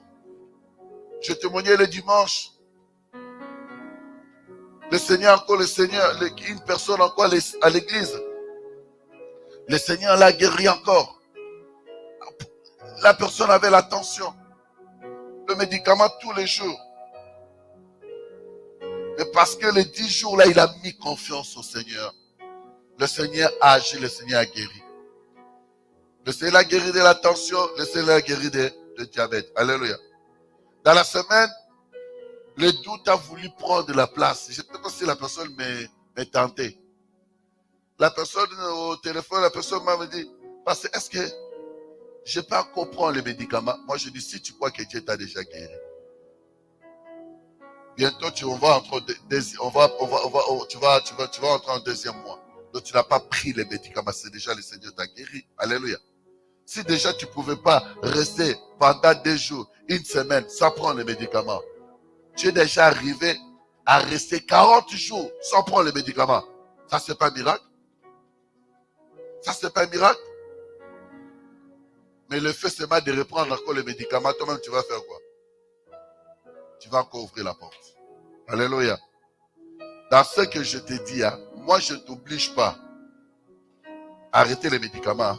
Je témoignais le dimanche. Le Seigneur, une personne encore à l'église. Le Seigneur l'a guéri encore. La personne avait la tension. Le médicament tous les jours. Mais parce que les 10 jours là, il a mis confiance au Seigneur. Le Seigneur a agi, le Seigneur a guéri. Le Seigneur a guéri de la tension, le Seigneur a guéri de diabète. Alléluia. Dans la semaine, le doute a voulu prendre la place. Je ne sais pas si la personne m'est tentée. La personne au téléphone, la personne m'a dit, parce que est-ce que je peux encore prendre les médicaments? Moi, je dis, si tu crois que Dieu t'a déjà guéri. Bientôt, tu vas entrer en deuxième mois. Donc, tu n'as pas pris les médicaments. C'est déjà le Seigneur t'a guéri. Alléluia. Si déjà tu ne pouvais pas rester pendant 2 jours, 1 semaine sans prendre les médicaments, tu es déjà arrivé à rester 40 jours sans prendre les médicaments. Ça, c'est pas un miracle? Ça, c'est pas un miracle? Mais le fait seulement de reprendre encore les médicaments, toi-même, tu vas faire quoi? Tu vas encore ouvrir la porte. Alléluia. Dans ce que je te dis, moi, je ne t'oblige pas à arrêter les médicaments.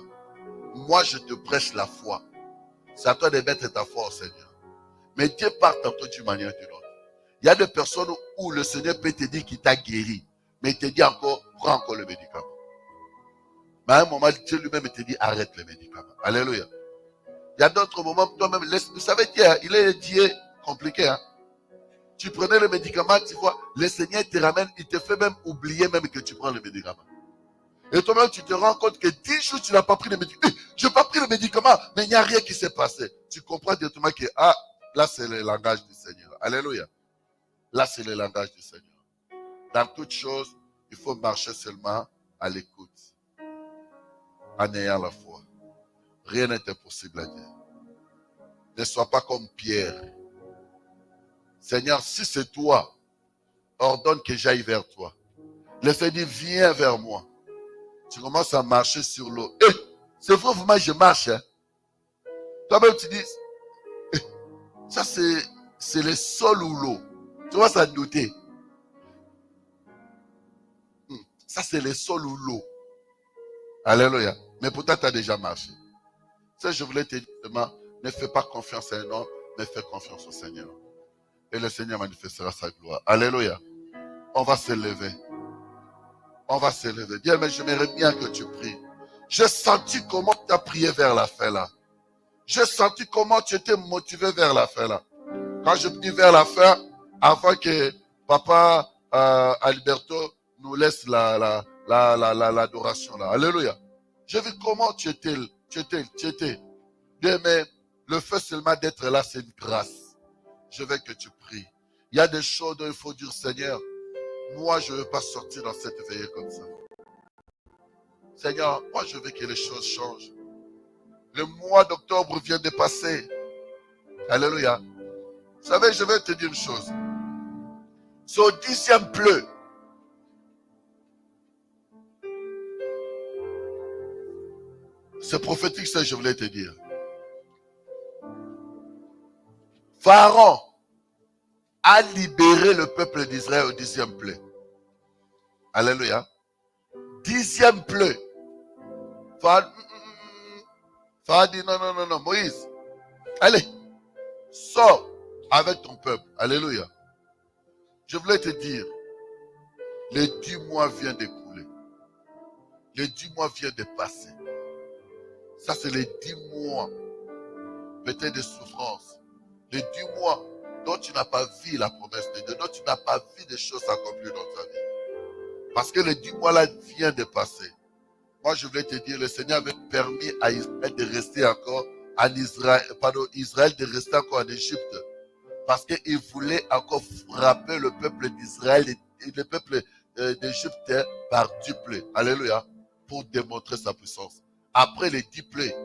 Moi, je te prêche la foi. C'est à toi de mettre ta foi au Seigneur. Mais Dieu parle tantôt d'une manière ou d'une autre. Il y a des personnes où le Seigneur peut te dire qu'il t'a guéri. Mais il te dit encore, prends encore le médicament. Mais à un moment, Dieu lui-même te dit, arrête les médicaments. Alléluia. Il y a d'autres moments, toi-même, vous savez, il est Dieu compliqué. Hein? Tu prenais le médicament, tu vois, le Seigneur te ramène, il te fait même oublier même que tu prends le médicament. Et toi-même, tu te rends compte que 10 jours, tu n'as pas pris le médicament. Je n'ai pas pris le médicament, mais il n'y a rien qui s'est passé. Tu comprends directement que, là, c'est le langage du Seigneur. Alléluia. Là, c'est le langage du Seigneur. Dans toutes choses, il faut marcher seulement à l'écoute, en ayant la foi. Rien n'est impossible à Dieu. Ne sois pas comme Pierre. Seigneur, si c'est toi, ordonne que j'aille vers toi. Le Seigneur dit, viens vers moi. Tu commences à marcher sur l'eau. C'est vrai, vraiment, je marche. Hein? Toi-même, tu dis, ça c'est le sol ou l'eau. Tu vois ça douter. Ça c'est le sol ou l'eau. Alléluia. Mais pourtant, tu as déjà marché. Ça, je voulais te dire, ne fais pas confiance à un homme, mais fais confiance au Seigneur. Et le Seigneur manifestera sa gloire. Alléluia. On va se lever. On va se lever. Dis, mais j'aimerais bien que tu pries. J'ai senti comment tu as prié vers la fin là. J'ai senti comment tu étais motivé vers la fin là. Quand je prie vers la fin, avant que Papa Alberto nous laisse l'adoration là. Alléluia. J'ai vu comment tu étais. Bien, mais le fait seulement d'être là, c'est une grâce. Je veux que tu pries. Il y a des choses dont il faut dire, Seigneur, moi je ne veux pas sortir dans cette veillée comme ça. Seigneur, moi je veux que les choses changent. Le mois d'octobre vient de passer. Alléluia. Vous savez, je vais te dire une chose. C'est au 10e pleu. C'est prophétique ça, je voulais te dire. Pharaon a libéré le peuple d'Israël au 10e pleu. Alléluia. 10e pleu. Pharaon dit non, Moïse, allez, sors avec ton peuple. Alléluia. Je voulais te dire, les 10 mois viennent d'écouler. Les 10 mois viennent de passer. Ça, c'est les 10 mois, peut-être de souffrance. Les 10 mois dont tu n'as pas vu la promesse de Dieu, dont tu n'as pas vu des choses s'accomplir dans ta vie. Parce que les 10 mois-là viennent de passer. Moi, je voulais te dire, le Seigneur avait permis à Israël de rester encore Israël de rester encore en Égypte. Parce qu'il voulait encore frapper le peuple d'Israël et le peuple d'Égypte par 10 plaies. Alléluia. Pour démontrer sa puissance. Après les 10 plaies,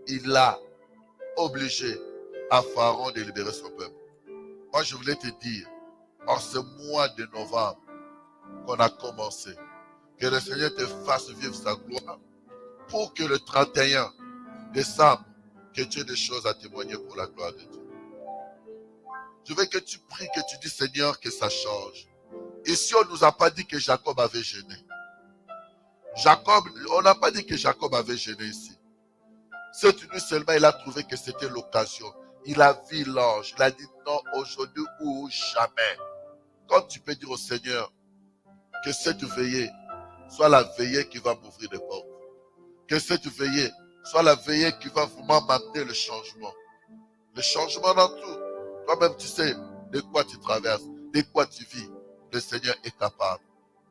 il a obligé à Pharaon de libérer son peuple. Moi, je voulais te dire, en ce mois de novembre qu'on a commencé, que le Seigneur te fasse vivre sa gloire pour que le 31 décembre, que tu aies des choses à témoigner pour la gloire de Dieu. Je veux que tu pries, que tu dis, Seigneur, que ça change. Ici, on ne nous a pas dit que Jacob avait jeûné. On n'a pas dit que Jacob avait jeûné ici. Cette nuit seulement, il a trouvé que c'était l'occasion. Il a vu l'ange. Il a dit non, aujourd'hui ou jamais. Quand tu peux dire au Seigneur que cette veillée soit la veillée qui va m'ouvrir des portes. Que cette veillée soit la veillée qui va vraiment m'amener le changement. Le changement dans tout. Toi-même, tu sais de quoi tu traverses, de quoi tu vis. Le Seigneur est capable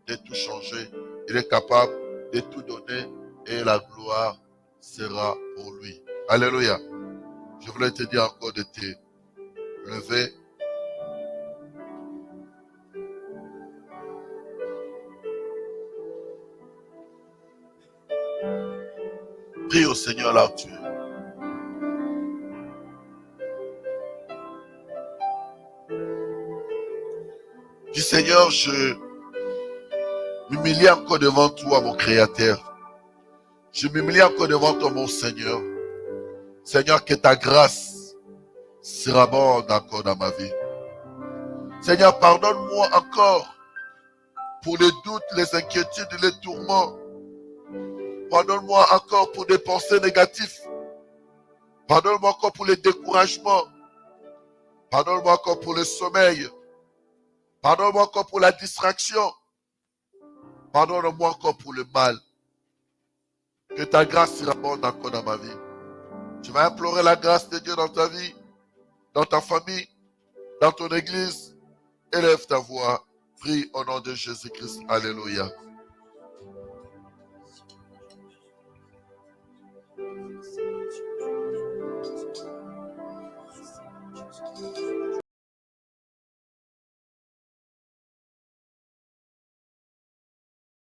de tout changer. Il est capable de tout donner et la gloire sera pour lui. Alléluia. Je voulais te dire encore de te lever. Prie au Seigneur là où tu es. Dis Seigneur, je m'humilie encore devant toi, mon Créateur. Je m'humilie encore devant toi, mon Seigneur. Seigneur, que ta grâce surabonde encore dans ma vie. Seigneur, pardonne-moi encore pour les doutes, les inquiétudes, les tourments. Pardonne-moi encore pour des pensées négatives. Pardonne-moi encore pour les découragements. Pardonne-moi encore pour le sommeil. Pardonne-moi encore pour la distraction. Pardonne-moi encore pour le mal. Que ta grâce surabonde encore dans ma vie. Tu vas implorer la grâce de Dieu dans ta vie, dans ta famille, dans ton église. Élève ta voix. Prie au nom de Jésus-Christ. Alléluia.